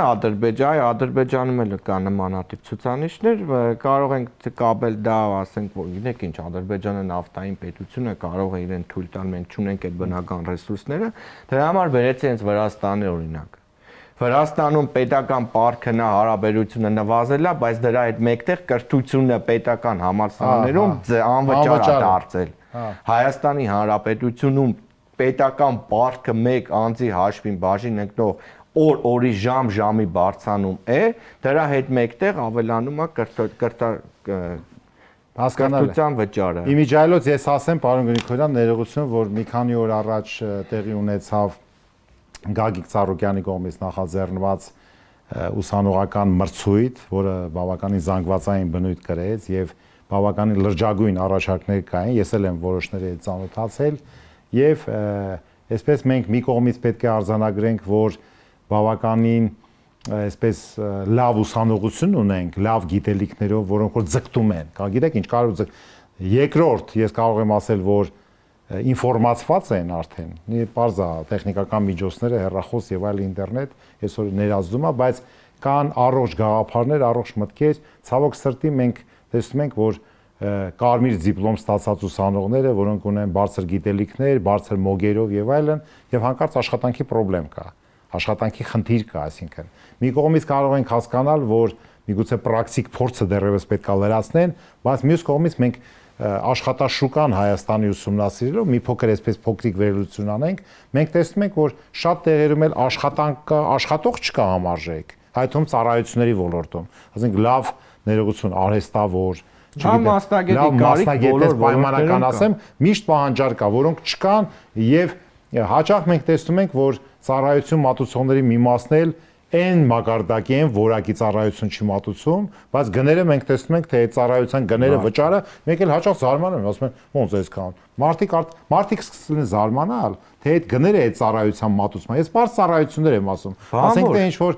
Ադրբեջանում էլ կա նմանատիպ ցուցանիշներ, կարող ենք կապել դա, ասենք, որ գիտեք ինչ, Ադրբեջանը նավթային պետություն է, կարող է իրեն թույլ տալ, մենք չունենք այդ բնական ռեսուրսները, դրա համար բերեցի հենց Վրաստանի օրինակ։ Վրաստանում պետական պարկը հարաբերությունը նվազել է, բայց դրա հետ մեկտեղ կրթությունը պետական համալսարաններում անվճար է դարձել։ Հայաստանի Հանրապետությունում պետական պարկը մեկ անձի հաշվին բաժին ընկնող օրի ժամի բարձրանում է, դրա հետ մեկտեղ ավելանում է կրթության վճարը։ Իմիջիայլոց ես ասեմ, պարոն Գրիգորյան, ներողություն, որ մի քանի օր առաջ տեղի ունեցավ Գագիկ Ծառուկյանի կողմից նախաձեռնված ուսանողական մրցույթ, որը բավականին զանգվածային բնույթ կրեց եւ բավականին լրջագույն առաջարկներ կային, ես էլ եմ որոշների հետ ծանոթացել եւ այսպես մենք մի կողմից պետք է արձանագրենք, որ բավականին այսպես լավ ուսանողություն ունենք, լավ գիտելիքներով, որոնք որ ձգտում են։ Գիտեք ինչ, կարող երկրորդ ես կարող եմ ասել, որ ինֆորմացված են արդեն, պարզ է տեխնիկական միջոցները, հեռախոս եւ այլ ինտերնետ, այսօր ներազդում է, բայց կան առողջ գաղափարներ, առողջ մտքեր, ցավոք սրտի մենք տեսնում ենք, որ կարմիր դիպլոմ ստացած ուսանողները, որոնք ունեն բարձր գիտելիքներ, բարձր մոգերով եւ այլն, եւ հանկարծ աշխատանքի խնդրեմ կա, աշխատանքի խնդիր կա, այսինքն մի կողմից կարող ենք հասկանալ, որ միգուցե պրակտիկ փորձը դեռևս պետք է լրացնեն, բայց մյուս կողմից մենք աշխատաշուկան Հայաստանի ուսումնասիրելով մի փոքր այսպես փոքրիկ վերլուծություն անենք, մենք տեսնում ենք, որ շատ տեղերում էլ աշխատող չկա համարժեք, հայտում ծառայությունների ոլորտում, ասենք լավ ներողություն արհեստավոր, լավ մասնագետներ պայմանական ասեմ, միշտ պահանջար կա, որոնք չկան եւ հաճախ մենք տեսնում ենք, որ ծառայություն մատուցողների մի մասն էլ այն մակարդակի են, որակի ծառայություն չի մատուցում, բայց գները մենք տեսնում ենք, թե այդ ծառայության գները վճարը, մենք էլ հաճախ զարմանում ենք, ասում են, ոնց այսքան։ Մարդիկ սկսում են զարմանալ, թե այդ գները այդ ծառայության մատուցման։ Ես բարձ ծառայություններ եմ ասում։ Ասենք թե ինչ որ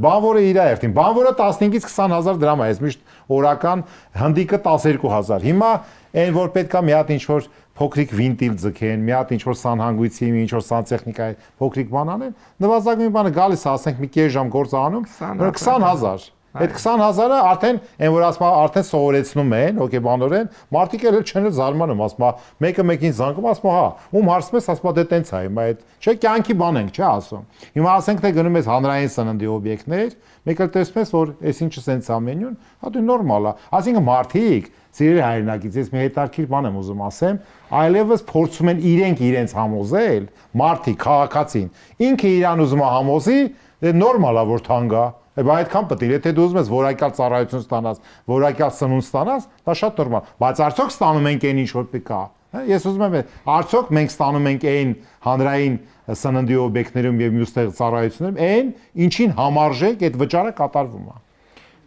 բանվորը իր երթին, բանվորը 15-ից 20,000 դրամ է, ես միշտ օրական, հնդիկը 12,000։ Հիմա այն որ պետքա մի հատ ինչ որ փոքրիկ վինտիլ ձգեն, մի հատ ինչ որ սանհանգույցի, ինչ որ սանտեխնիկայի փոքրիկ բան անեն, նվազագույն բանը գալիս է, ասենք մի կես ժամ գործ անում, 20,000։ Այդ 20,000-ը արդեն այն որ ասում արդեն սովորեցնում են, հոգեբանորեն, մարդիկ էլ չեն զարմանում, ասում մեկը մեկին զանգում, ասում հա, ում հարցում ես, ասում դե տենց է, հիմա այդ չէ կյանքի բան ենք, չէ ասում։ Հիմա ասենք թե գնում ես հանրային սննդի օբյեկտներ, մեկ էլ տեսնում ես որ այսինչը սենց ամենյուն, հա դու նորմալ է։ Այսինքն մարդիկ Սիրելի հայրենակից, ես մի հետաքրքիր բան եմ ուզում ասեմ, այլևս փորձում են իրենց համոզել, մարդիկ, քաղաքացին, ինքը իրան ուզում է համոզի, դե նորմալ է որ թանկ է, բայց այդքան պետք է, եթե դու ուզում ես որակյալ ծառայություն ստանաս, որակյալ սնունդ ստանաս, դա շատ նորմալ, բայց արդյոք ստանում ենք այն ինչ որ պետք է, ես ուզում եմ, արդյոք մենք ստանում ենք այն հանրային սննդի օբյեկտներում եւ մյուստեղ ծառայություններում, այն ինչին համարժեք այդ վճարը կատարվում է։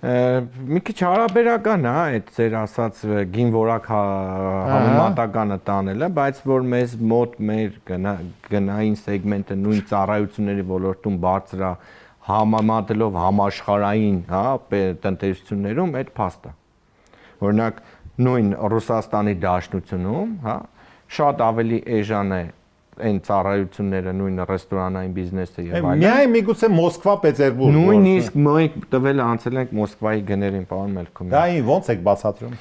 Մի քիչ հարաբերական է այդ ձեր ասած գին որակ համեմատականը տանելը, բայց որ մեզ մոտ մեր գնային սեգմենտը նույն ծառայությունների ոլորտում բարձր է համեմատելով համաշխարհային, հա, տնտեսություններում այդ փաստ է։ Օրինակ նույն Ռուսաստանի Դաշնությունում, հա, շատ ավելի էժան է այն ծառայությունները, նույն ռեստորանային բիզնեսը եւ այլն։ Միայն միգուցե Մոսկվա, Պետերբուրգ։ Նույնիսկ մենք տվել անցել ենք Մոսկվայի գներին, պարոն Մելքոմյան։ Դա ոնց եք բացատրում։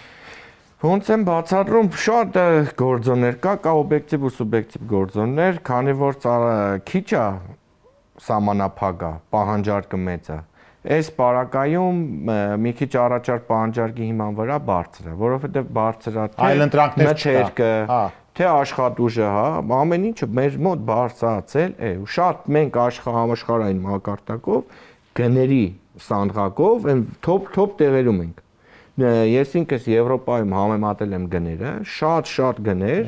Ոնց եմ բացատրում, շատ գործոններ կա օբյեկտիվ ու սուբյեկտիվ գործոններ, քանի որ քիչ է սահմանափակ է, պահանջարկը մեծ է։ այս պարագայում մի քիչ առաջար պահանջարկի հիման վրա բարձր է, որովհետև բարձր է այլընտրանքներ մթերքը, թե աշխատուժը, հա, ամեն ինչը մեր մոտ բարձրացել է, ու շատ մենք համաշխարհային մակարդակով գների սանդղակով այն top տեղերում ենք։ Ես ինքս Եվրոպայում համեմատել եմ գները, շատ գներ,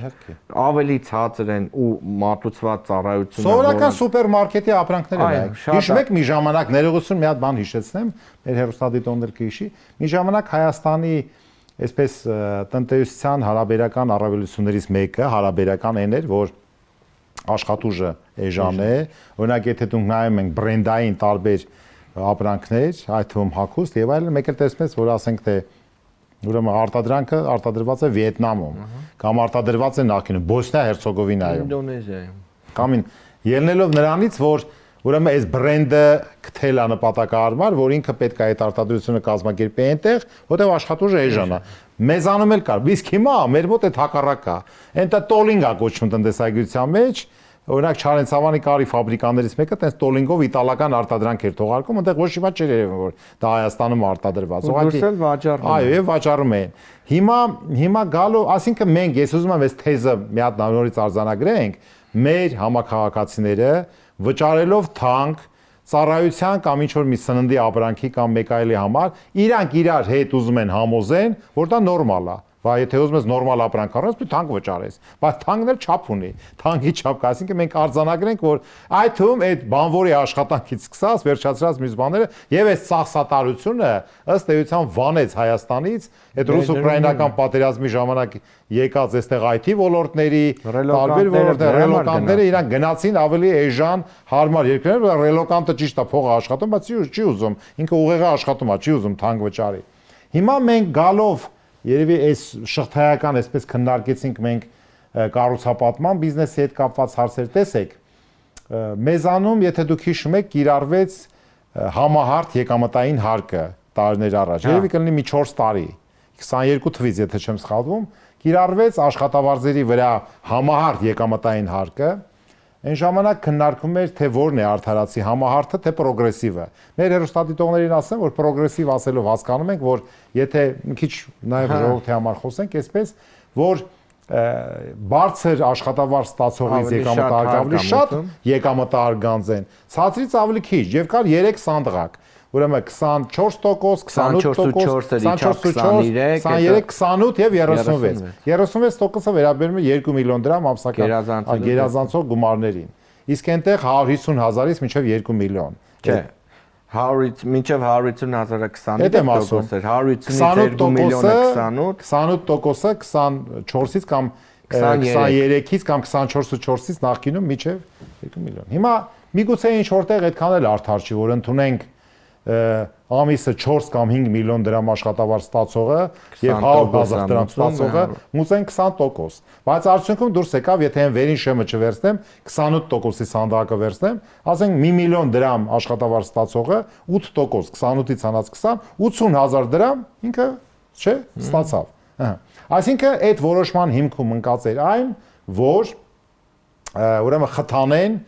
ավելի ցածր են ու մատուցված ծառայությունը։ Սովորական սուպերմարկետի ապրանքներ են։ Հիշում եք մի ժամանակ ներողություն մի հատ բան հիշեցնեմ, մեր հեռուստադիտողներ կհիշի, մի ժամանակ Հայաստանի այսպես տնտեսության հարաբերական առավելություններից մեկը հարաբերական այն էր, որ աշխատուժը էժան է, օրինակ եթե դուք նայում եք բրենդային տարբեր ապրանքներ, այդ թվում հագուստ եւ այլն, մեկ էլ տեսնես, որ ասենք թե ուրեմն արտադրանքը արտադրված է Վիետնամում կամ արտադրված է նախկինում Բոսնիա-Հերցեգովինայում, Ինդոնեզիայում։ Կամ ելնելով նրանից, որ ուրեմն այս բրենդը գտել է նպատակահարմար, որ ինքը պետք է այդ արտադրությունը կազմակերպի այնտեղ, որտեղ աշխատուժը էժան է։ Մեզանում էլ կար, իսկ հիմա մեր մոտ այդ հակառակը, այնտեղ տոլինգ է կոչվում տնտեսագիտության մեջ։ Օրինակ Չարենցավանի կարի ֆաբրիկաներից մեկը տես տոլինգով իտալական արտադրանք էր թողարկում, այնտեղ ոչ մի բան չէր երևում, որ դա Հայաստանում արտադրված։ Ուղղակի վաճառում։ Այո, եւ վաճառում էին։ Հիմա գալու, ասինքն մենք ես ուզում եմ այս թեզը մի հատ նորից արձանագրենք, մեր համակարգացիները վճարելով թանկ ծառայության կամ ինչ որ մի սննդի ապրանքի կամ մեկ այլի համար, իրանք իրար հետ ուզում են համոզեն, որ դա նորմալ է։ Վայ, եթե ուզում ես նորմալ ապրանք առնես, դու թանկ վճարես։ Բայց թանկն էլ չափ ունի։ Թանկի չափ կա, այսինքն մենք արձանագրենք, որ այդ թվում այդ բանվորի աշխատանքից սկսած վերջացրած մյուս բաները եւ այս ծախսատարությունը ըստ էության վանեց Հայաստանից, այդ ռուս-ուկրաինական պատերազմի ժամանակ եկած այստեղ IT ոլորտների, տարբեր ոլորտների ռելոկանտները իրանք գնացին ավելի էժան հարմար երկրներ, որ ռելոկանտը ճիշտ է փողը աշխատում, բայց չի ուզում, ինքը ուղեղը աշխատում է, չի ուզում թանկ վճարի։ Հիմա մենք գալով Երևի այս շղթայական այսպես քննարկեցինք մենք կառուցապատման բիզնեսի հետ կապված հարցեր, տեսեք, մեզանում, եթե դուք հիշում եք, կիրառվեց համահարթ եկամտային հարկը տարիներ առաջ, երևի կլինի մի 4 տարի, 22 թվից, եթե չեմ սխալվում, կիրառվեց աշխատավարձերի վրա համահարթ եկամտային հարկը, այն ժամանակ քննարկվում էր, թե որն է արդարացի համահարթը, թե պրոգրեսիվը։ Մեր հեռուստադիտողներին ասեմ, որ պրոգրեսիվ ասելով հասկանում ենք, որ եթե մի քիչ նաև ժողովրդի համար խոսենք, այսպես, որ բարձր աշխատավարձ ստացողից եկամտահարկը ավելի շատ եկամտահարգանձ են, ցածրից ավելի քիչ, եւ կար 3 սանդղակ։ Ուրեմն 24%, 28%, 24%, 23, 28 եւ 36։ 36%-ը վերաբերում է 2 միլիոն դրամ ամսական գերազանցող գումարներին։ Իսկ այնտեղ 150,000-ից մինչև 2 միլիոն։ Չէ։ 100-ից մինչև 150,000-ը 28% էր, 150-ից 2 միլիոնը 28, 28%-ը 24-ից կամ 23-ից կամ 24-ից նախկինում մինչև 2 միլիոն։ Հիմա միգուցե ինչ որտեղ այդքան էլ արդար չի, որ ընդունենք ամիսը 4 կամ 5 միլիոն դրամ աշխատավարձ ստացողը եւ 100,000 դրամ ստացողը մուծեն 20%, բայց արդյունքում դուրս եկավ, եթե այն վերին շեմը չվերցնեմ, 28%-ի սանդղակը վերցնեմ, ասենք 1 միլիոն դրամ աշխատավարձ ստացողը 8%, 28-ից հանած 20, 80,000 դրամ ինքը չէ ստացավ։ Այսինքն այդ որոշման հիմքում ընկած էր այն, որ ուրեմն խթանեն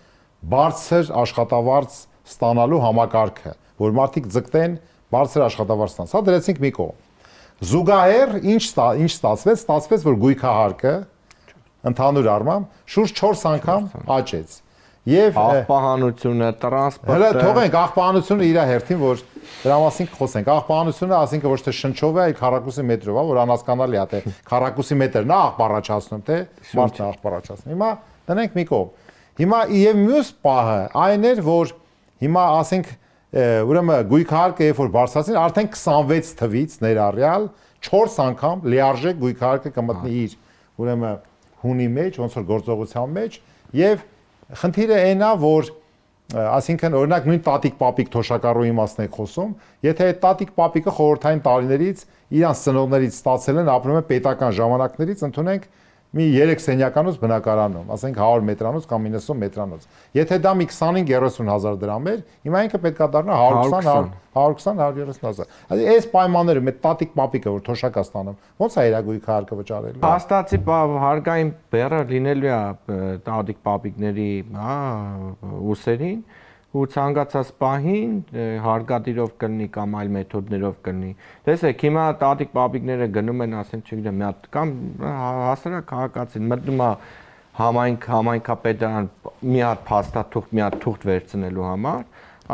բարձր աշխատավարձ ստանալու համակարգը, որ մարդիկ ձգտեն բարձր աշխատավարձ ստանալ։ Սա դրեցինք մի կողմ։ Զուգահեռ ինչ ստացվեց, որ գույքահարկը ընդհանուր առմամբ շուրջ 4 անգամ աճեց։ Եվ աղբահանությունը, տրանսպորտը։ Հələ թողենք աղբահանությունը իր հերթին, որ դրա մասին խոսենք։ Աղբահանությունը, ասենք ոչ թե շնչով է, այլ քառակուսի մետրով է, որ անհասկանալի է, թե քառակուսի մետրն է աղբար առաջացնում, թե մարդն է աղբար առաջացնում։ Հիմա դնենք մի կողմ։ Հիմա եւ մյուս պահը այն էր, որ հիմա ասենք ուրեմն գույքահարկը երբ որ բարձրացին, արդեն 26 թվից ներառյալ 4 անգամ լիարժեք գույքահարկը կմտնի իր ուրեմն հունի մեջ, ոնց որ գործողության մեջ, եւ խնդիրը այնա, որ այսինքն օրինակ նույն տատիկ պապիկ թոշակառուի իմաստն եք խոսում, եթե այդ տատիկ պապիկը խորհրդային տարիներից իրանց ծնողներից ստացել են, ապրում են պետական ժամանակներից, ընդունենք մի 3 սենյականոց բնակարանում, ասենք 100 մետրանոց կամ 90 մետրանոց։ Եթե դա մի 25-30,000 դրամ էր, հիմա ինքը պետքա դառնա 120-130,000։ Այսինքն այս պայմաններում այդ տատիկ պապիկը, որ թոշակա ստանում, ո՞նց է իր գույքահարկը վճարելու։ Հաստատի հարկային բեռը լինելու է տատիկ պապիկների, հա, ուսերին, ու ցանկացած պահին հարկադիրով կլինի կամ այլ մեթոդներով կլինի։ Տեսեք, հիմա տատիկ պապիկները գնում են, ասենք, չգիտեմ, մի հատ կամ հասարակ քաղաքացին մտնում է համայնքապետարան մի հատ փաստաթուղթ, մի հատ թուղթ վերցնելու համար,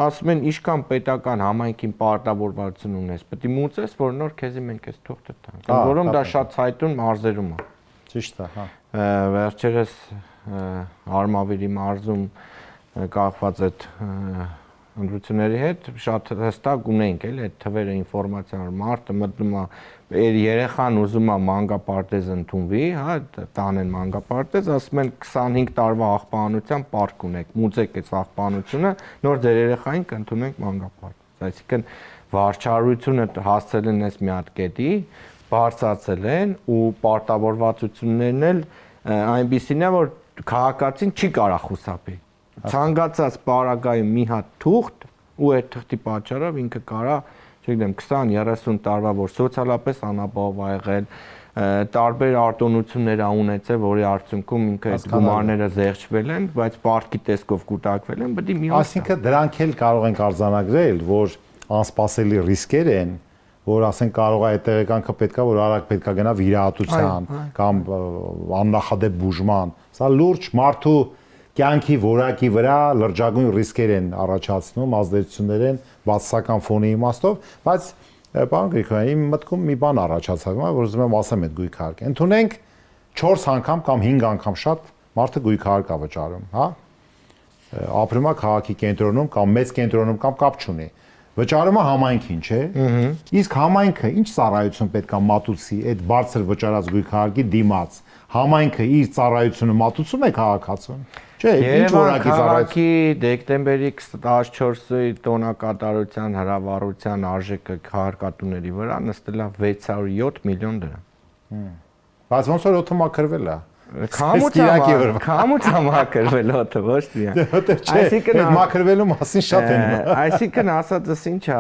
ասում են իշքան պետական համայնքին պարտավորվածություն ունես, պետք է մուծես, որ նոր քեզի մենք այս թուղթը տանք։ Որում դա շատ ցայտուն մարզերում է։ Ճիշտ է, հա։ Վերջերս Արմավիրի մարզում կապված այդ ընդրությունների հետ շատ հստակ ունենք էլի այդ թվերը ինֆորմացիան մարդը մտնում է երեխան ուզում է մանկապարտեզ ընդունվի, հա, տանեն մանկապարտեզ, ասում են 25 տարվա աղբանության պարկ ունեք, մուծեք այս աղբանությունը, նոր ձեր երեխային կընդունենք մանկապարտեզ։ Այսինքն վարչարությունը հասցել են այս մի հատ կետի, բարձրացել են ու պարտավորվածություններն էլ այնպիսին է, որ քաղաքացին չի կարող խուսափի։ Ցանկացած պարագայում մի հատ թուղթ ու այդ թղթի պատճառով ինքը կարա, չգիտեմ, 20-30 տարվա որ սոցիալապես անապահով ա եղել, տարբեր արտոնություններ ա ունեցել, որի արդյունքում ինքը այդ գումարները զեղչվել են, բայց պարտքի տեսքով կուտակվել են, պետք է մի հատ։ Այսինքն դրանք էլ կարող ենք արձանագրել, որ անսպասելի ռիսկեր են, որ ասենք կարող է այդ տեղեկանքը պետքա որ արագ պետքա գնա վիրահատության կամ աննախադեպ բուժման։ Սա լուրջ մարդու կյանքի որակի վրա լրջագույն ռիսկեր են առաջացնում, ազդեցություններ են բացասական ֆոնի իմաստով, բայց պարոն Գրիգորյան, իմ մտքում մի բան առաջացավ, որ ուզում եմ ասեմ այդ գույքահարկը։ Ընդունենք 4 անգամ կամ 5 անգամ շատ մարդը գույքահարկ է վճարում, հա։ Ապրում է քաղաքի կենտրոնում կամ մեծ կենտրոնում կամ կապ չունի։ Վճարումը համայնքին, չէ՞։ Իսկ համայնքը ինչ ծառայություն պետք է մատուցի այդ բարձր վճարած գույքահարկի դիմաց։ Համայնքը իր ծառայությունը մատուցում է քաղաքացուն։ Չէ, ինչ որակի ծառայություն։ Դեկտեմբերի 14-ի տոնակատարության հրավառության արժեքը քաղաքատուների վրա նստել է 607 միլիոն դրամ։ Բայց ոնց որ օդում ակրվել է։ Քամուց մաքրվել օդը, ոչ միայն։ Այսինքն մաքրվելու մասին շատ են։ Այսինքն ասածս ինչ է,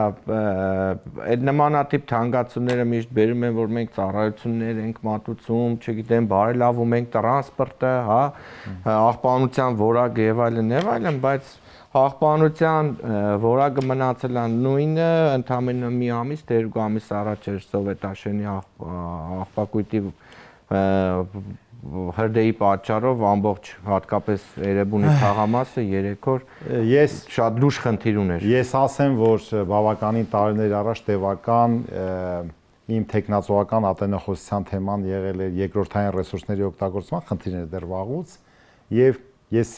այդ նմանատիպ թանկացումները միշտ բերում են, որ մենք ծառայություններ ենք մատուցում, չգիտեմ, բարելավում ենք տրանսպորտը, հա, աղբանության որակը եւ այլն, բայց աղբանության որակը մնացել է նույնը, ընդամենը մի ամիս, 2 ամիս առաջ էր Սովետաշենի աղբակույտի հրդեհի պատճառով ամբողջ հատկապես Էրեբունի թաղամասը 3 օր շատ լուրջ խնդիր ուներ։ Ես ասեմ, որ բավականին տարիներ առաջ տևական իմ տեխնացուական ատենախոսության թեման եղել է երկրորդային ռեսուրսների օգտագործման խնդիրները դեռ վաղուց եւ ես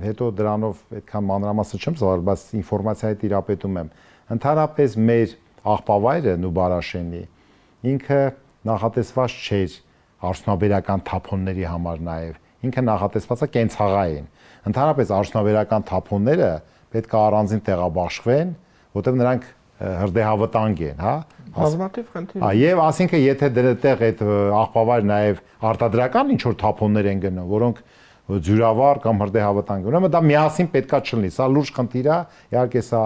հետո դրանով այդքան մանրամասը չեմ զբաղվել, բայց ինֆորմացիայի տիրապետում եմ։ Ընդհանրապես մեր աղբավայրը Նուբարաշենի ինքը նախատեսված չէր արդյունաբերական թափոնների համար նաև ինքը նախատեսված է կենցաղային։ Ընդհանրապես արդյունաբերական թափոնները պետք է առանձին տեղաբաշխվեն, որտեղ նրանք հրդեհավտանգ են, հա։ Բազմաթիվ խնդիր։ Եվ ասինքն եթե դրտեղ այդ աղբավայր նաև արտադրական ինչ որ թափոններ են գնում, որոնք ձյուրավար կամ հրդեհավտանգ, ուրեմն դա միասին պետքա չլինի։ Սա լուրջ խնդիր է, իհարկե սա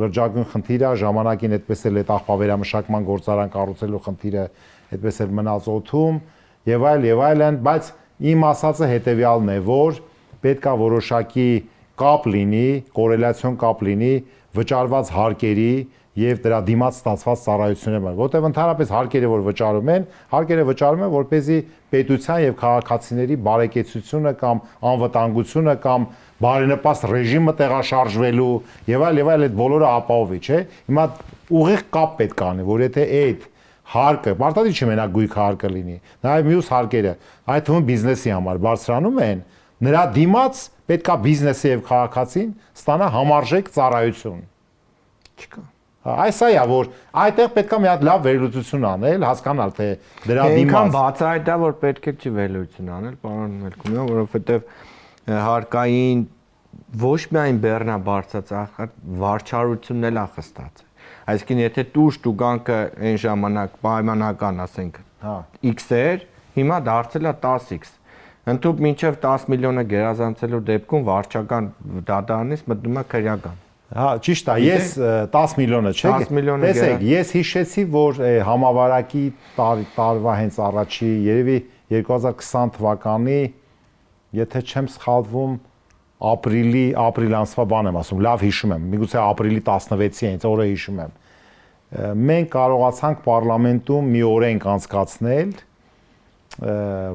լրջագույն խնդիր է, ժամանակին այդպես էլ այդ աղբավերամշակման գործարան կառուցելու խնդիրը այդպես էլ մնաց օդում եւ այլն, բայց իմ ասածը հետեւյալն է, որ պետքա որոշակի կապ լինի, կորելացիոն կապ լինի վճարված հարկերի եւ դրա դիմաց ստացված ծառայությունների, որտեղ ընդհանրապես հարկերը որ վճարում են, որպեսզի պետության եւ քաղաքացիների բարեկեցությունը կամ անվտանգությունը կամ բարենպաստ ռեժիմը տեղաշարժվելու եւ այլ այդ բոլորը ապահովի, չէ։ Հիմա ուղիղ կապ պետք է անի, որ եթե այդ հարկը, պարտադիր չի մենակ գույքահարկը լինի, նաեւ մյուս հարկերը, այդ թվում բիզնեսի համար բարձրանում են, նրա դիմաց պետքա բիզնեսը եւ քաղաքացին ստանա համարժեք ծառայություն։ Չկա։ Այս է, որ այդտեղ պետքա մի հատ լավ վերլուծություն անել, հասկանալ թե դրա դիմաց։ Ինքան բացահայտ է, որ պետք է չի վերլուծություն անել, պարոն Մելքումյան, որովհետեւ հարկային ոչ միայն բեռնաբարձած վարչարությունն էլ է խստացել։ Այսինքն եթե տուժ տուգանքը այն ժամանակ պայմանական, ասենք, X էր, հիմա դարձել է 10x։ Ընդհանուր մինչև 10 միլիոնը գերազանցելու դեպքում վարչական դատարանից մտնում է քրեական։ Հա, ճիշտ է, ես 10 միլիոնը, չէ՞։ 10 միլիոնը։ Տեսեք, ես հիշեցի, որ համավարակի տարվա հենց առաջի, երևի 2020 թվականի, եթե չեմ սխալվում, ապրիլ ամսվա բան եմ ասում, լավ հիշում եմ, միգուցե ապրիլի 16-ի այնց օրը հիշում եմ։ Մենք կարողացանք պարլամենտում մի օրենք անցկացնել,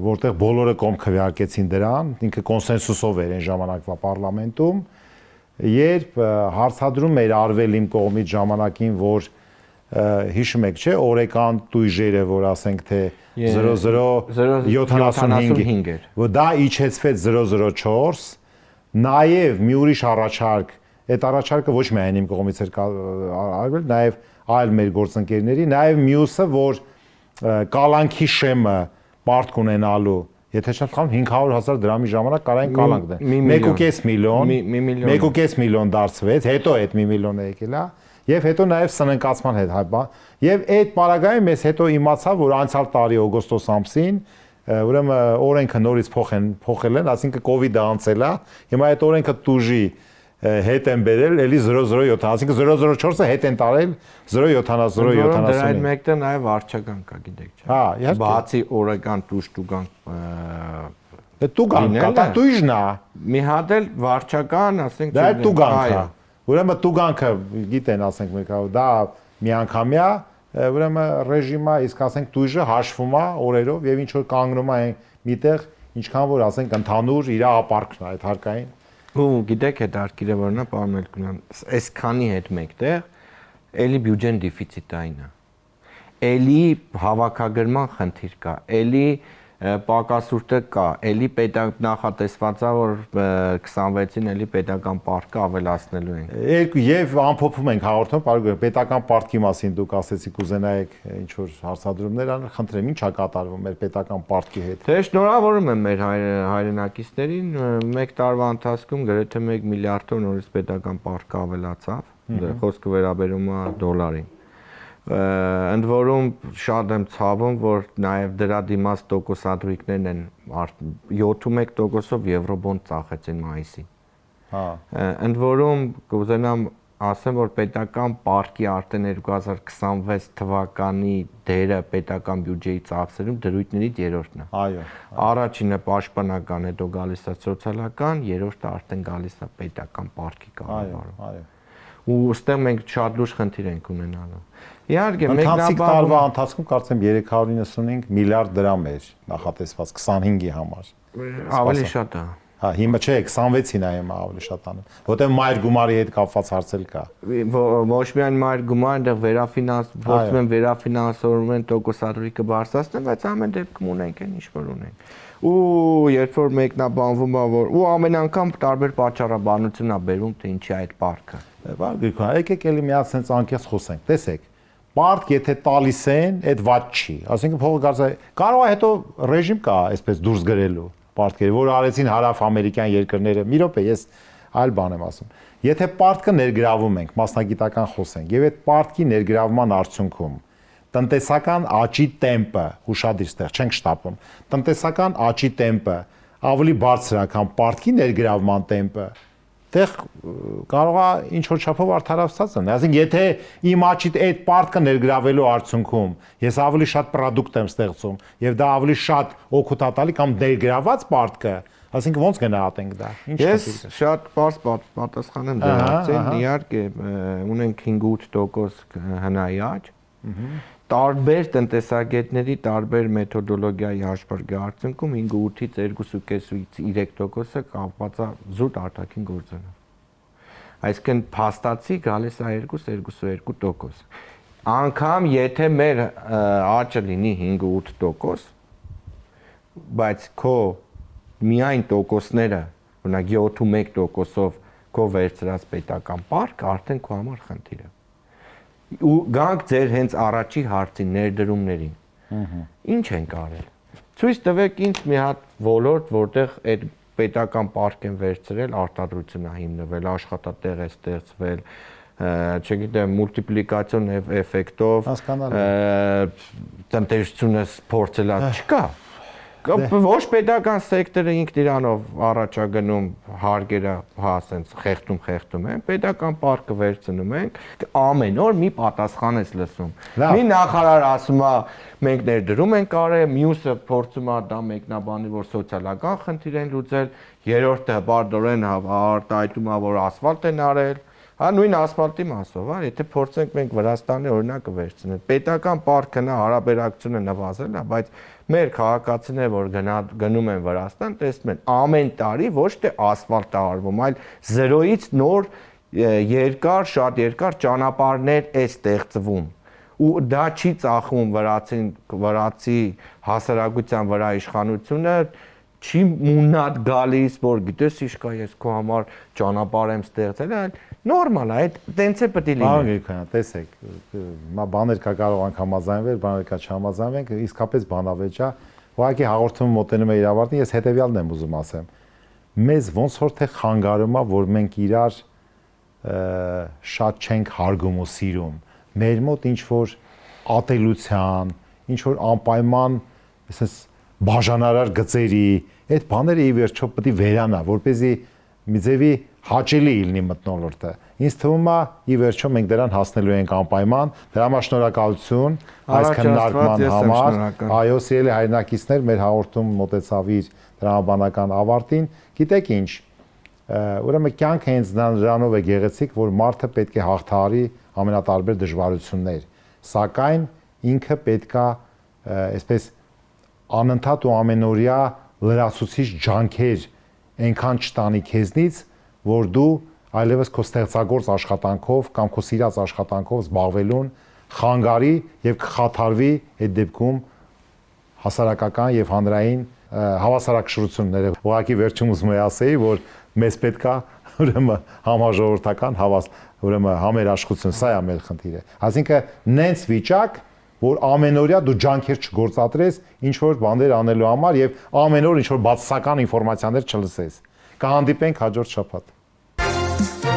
որտեղ բոլորը կողմ քվեարկեցին դրան, ինքը կոնսենսուսով էր այն ժամանակվա պարլամենտում, երբ հարցադրում էր արվել իմ կողմից ժամանակին, որ հիշում եք, չէ, օրեկան տույժերը, որ ասենք թե 0075 էր, որ դա իջեցվեց 004, նաև մի ուրիշ առաջարկ, այդ առաջարկը ոչ միայն իմ կողմից էր արվել, նաև այլ մեր գործընկերների, նաև մյուսը, որ կալանքի շեմը պարտք ունենալու, եթե չեմ սխալվում 500,000 դրամի ժամանակ կարային կալանք դնել, 1.5 միլիոն, 1.5 միլիոն դարձվեց, հետո այդ 1 միլիոնը եկել է, եւ հետո նաև սննկացման հետ հայ, եւ այդ պարագայում մեզ հետո իմացա, որ անցյալ տարի օգոստոս ամսին ուրեմն օրենքը նորից փոխել են, ասինքն կոവിഡ്ը անցել է, հիմա այդ օրենքը տուժի հետ են բերել, էլի 007, ասինքն 004-ը հետ են տարել 070-070։ Դրա այդ մեկտեղ նաև վարչական կա, գիտեք չէ։ Հա, իհարկե։ Բացի օրական տուժ-տուգան տուգան կա, դա տույժն է։ Մի հատ էլ վարչական, ասենք դա տուգանք է։ Ուրեմն տուգանքը, գիտեն, ասենք մենք, դա միանգամյա, ուրեմն ռեժիմը, իսկ ասենք տույժը հաշվում է օրերով եւ ինչ որ կանգնում է միտեղ, ինչքան որ ասենք ընդհանուր իր ապարքն է այդ հարկային։ Ու գիտեք այդ արկիրը որն է, պարոն Մելքոնյան, այսքանի հետ մեկտեղ էլի բյուջեն դեֆիցիտային է։ Էլի հավաքագրման խնդիր կա, էլի պակասուրտը կա, էլի պետական նախատեսվածա որ 26-ին էլի պետական պարտքը ավելացնելու են։ Եվ ամփոփում ենք հաղորդում, պարոն, պետական պարտքի մասին դուք ասեցիք կուզենայիք ինչ որ հարցադրումներ անել, խնդրեմ, ի՞նչ է կատարվում մեր պետական պարտքի հետ։ Թե շնորհավորում եմ մեր հայրենակիցներին, 1 տարվա ընթացքում գրեթե 1 միլիարդով նորից պետական պարտքը ավելացավ, խոսքը վերաբերում է դոլարին։ Ընդ որում շատ եմ ցավում, որ նաև դրա դիմաց տոկոսադրույքներն են 71%-ով եվրոբոնդ ծախեցին մայիսին։ Հա։ Ընդ որում կուզենամ ասեմ, որ պետական պարտքի արդեն 2026 թվականի դերը պետական բյուջեի ծախսերում դրույթներից երրորդն է։ Այո։ Առաջինը պաշտպանական, հետո գալիս է սոցիալական, երրորդը արդեն գալիս է պետական պարտքի կառավարում։ Այո։ Ու այստեղ մենք շատ լուրջ խնդիր ենք ունենալու։ Իհարկե, ընթացիկ տարվա ընթացքում կարծեմ 395 միլիարդ դրամ էր նախատեսված 25-ի համար։ Ավելի շատ է։ Հա, հիմա չէ, 26-ին է հիմա ավելի շատ անում։ Որտեղ մայր գումարի հետ կապված հարցեր կա։ Ոչ միայն մայր գումարը, այնտեղ փորձում են վերաֆինանսավորման տոկոսադրույքը բարձրացնել, բայց ամեն դեպքում ունենք այն ինչ որ ունենք։ Ու երբ որ մեկնաբանվում է որ ու ամեն անգամ տարբեր պատճառաբանություն է բերվում, թե ինչի այդ պարտքը։ Բարդ Գրիգորյան, եկեք էլի միած sense անկեղծ խոսենք։ Տեսեք, պարտք եթե տալիս են, այդ ված չի։ Այսինքն փողը կարող է հետո ռեժիմ կա, այսպես դուրս գրելու պարտքերը, որ արեցին հարավ-ամերիկյան երկրները։ Մի րոպե, ես այլ բան եմ ասում։ Եթե պարտքը ներգրավում ենք, մասնագիտական խոսենք, եւ այդ պարտքի ներգրավման արդյունքում տնտեսական աճի տեմպը, ուշադիր ստեղ չենք շտապում, տնտեսական աճի տեմպը ավելի բարձր է, քան պարտքի ներգրավման տեմպը, դեղ կարող է ինչ որ չափով արդարացած լինել։ Այսինքն եթե իմ աճի այդ պարտքը ներգրավելու արդյունքում ես ավելի շատ product եմ ստեղծում եւ դա ավելի շատ օգուտ է տալի կամ ներգրաված պարտքը, այսինքն ոնց գնահատենք դա։ Ինչ ես շատ բարձ պատասխան եմ դարձել, իհարկե ունենք 5-8% հնայի աճ։ Տարբեր տնտեսագետների տարբեր մեթոդոլոգիայի հաշվարկի արդյունքում 5-8-ից 2.5-ից 3%-ը կապված է զուտ արտաքին գործոնով։ Այսինքն փաստացի գալիս է 2-2.2%։ Անկամ եթե մեր աճը լինի 5-8%, բայց քո միայն տոկոսները, օրինակ 7-1%-ով քո վերցրած պետական պարտքը արդեն քո համար խնդիր է։ Ու գանք ձեր հենց առաջի հարցին ներդրումներին։ Ինչ ենք արել։ Ցույց տվեք ինձ մի հատ ոլորտ, որտեղ այդ պետական պարտք են վերցրել, արտադրություն է հիմնվել, աշխատատեղ է ստեղծվել, չգիտեմ, մուլտիպլիկացիոն էֆեկտով տնտեսությունը փորձել է, չկա։ Ոչ պետական սեկտորը ինքն իրանով առաջ է գնում հարգերը ասենց խեղդում են, պետական պարկը վերցնում ենք, ամեն օր մի պատասխան ես լսում։ Մի նախարար ասում է մենք ներդրում ենք արել, մյուսը փորձում է դա մեկնաբանի, որ սոցիալական խնդիր են լուծել, երրորդը բարդորեն արտահայտում է, որ ասֆալտ են արել։ Հա նույն ասֆալտի մասով, հա, եթե փորձենք մենք Վրաստանի օրինակը վերցնել, պետական պարկը նա հարաբերակցությունը նվազել է, բայց մեր քաղաքացիները, որ գնում են Վրաստան, տեսնում են ամեն տարի ոչ թե ասֆալտ է արվում, այլ 0-ից նոր երկար, շատ երկար ճանապարհներ է ստեղծվում։ Ու դա չի ծախում վրացի հասարակության վրա իշխանությունը չի մունատ գալիս, որ գիտես ինչ կա, ես քո համար ճանապարհ եմ ստեղծել, այլ նորմալ է, տենց է պետք է լինի։ Բան գիտեք, տեսեք, բաներ կա կարող անգամ համաձայնվել, բաներ կա չհամաձայնվենք, իսկապես բանավեճ է։ Ուղղակի հաղորդումը մոտենում է իր ավարտին, ես հետեւյալն եմ ուզում ասեմ։ Մեզ ոնց որ թե խանգարում է, որ մենք իրար շատ չենք հարգում ու սիրում։ Մեր մոտ ինչ որ ատելության, ինչ որ անպայման, այսպես բաժանարար գծերի, այդ բաները ի վերջո պետք է վերանա, որպեսզի մի ձևի հաճելի լինի մթնոլորտը։ Ինձ թվում է ի վերջո մենք դրան հասնելու ենք անպայման։ Դրա համար շնորհակալություն այս քննարկման համար։ Այո, սիրելի հայրենակիցներ, մեր հաղորդում մոտեցավ իր դրամաբանական ավարտին։ Գիտեք ինչ, ուրեմն կյանքը հենց նրանով է գեղեցիկ, որ մարդը պետք է հաղթահարի ամենատարբեր դժվարություններ, սակայն ինքը պետք է այսպես անընդհատ ու ամենօրյա լրացուցիչ ջանքեր այնքան չտանի քեզնից, որ դու այլևս քո ստեղծագործ աշխատանքով կամ քո սիրած աշխատանքով զբաղվելուն խանգարի եւ կխաթարվի այդ դեպքում հասարակական եւ հանրային հավասարակշռությունները։ Ուղղակի վերջում ուզում եմ ասեի, որ մեզ պետքա ուրեմն համաժողովրդական ուրեմն համերաշխություն, սա է մեր խնդիրը։ Այսինքն նենց վիճակ, որ ամենօրյա դու ջանքեր չգործադրես ինչ որ բաներ անելու համար եւ ամեն օր ինչ որ բացասական ինֆորմացիաներ չլսես։ Կհանդիպենք հաջորդ շաբաթ։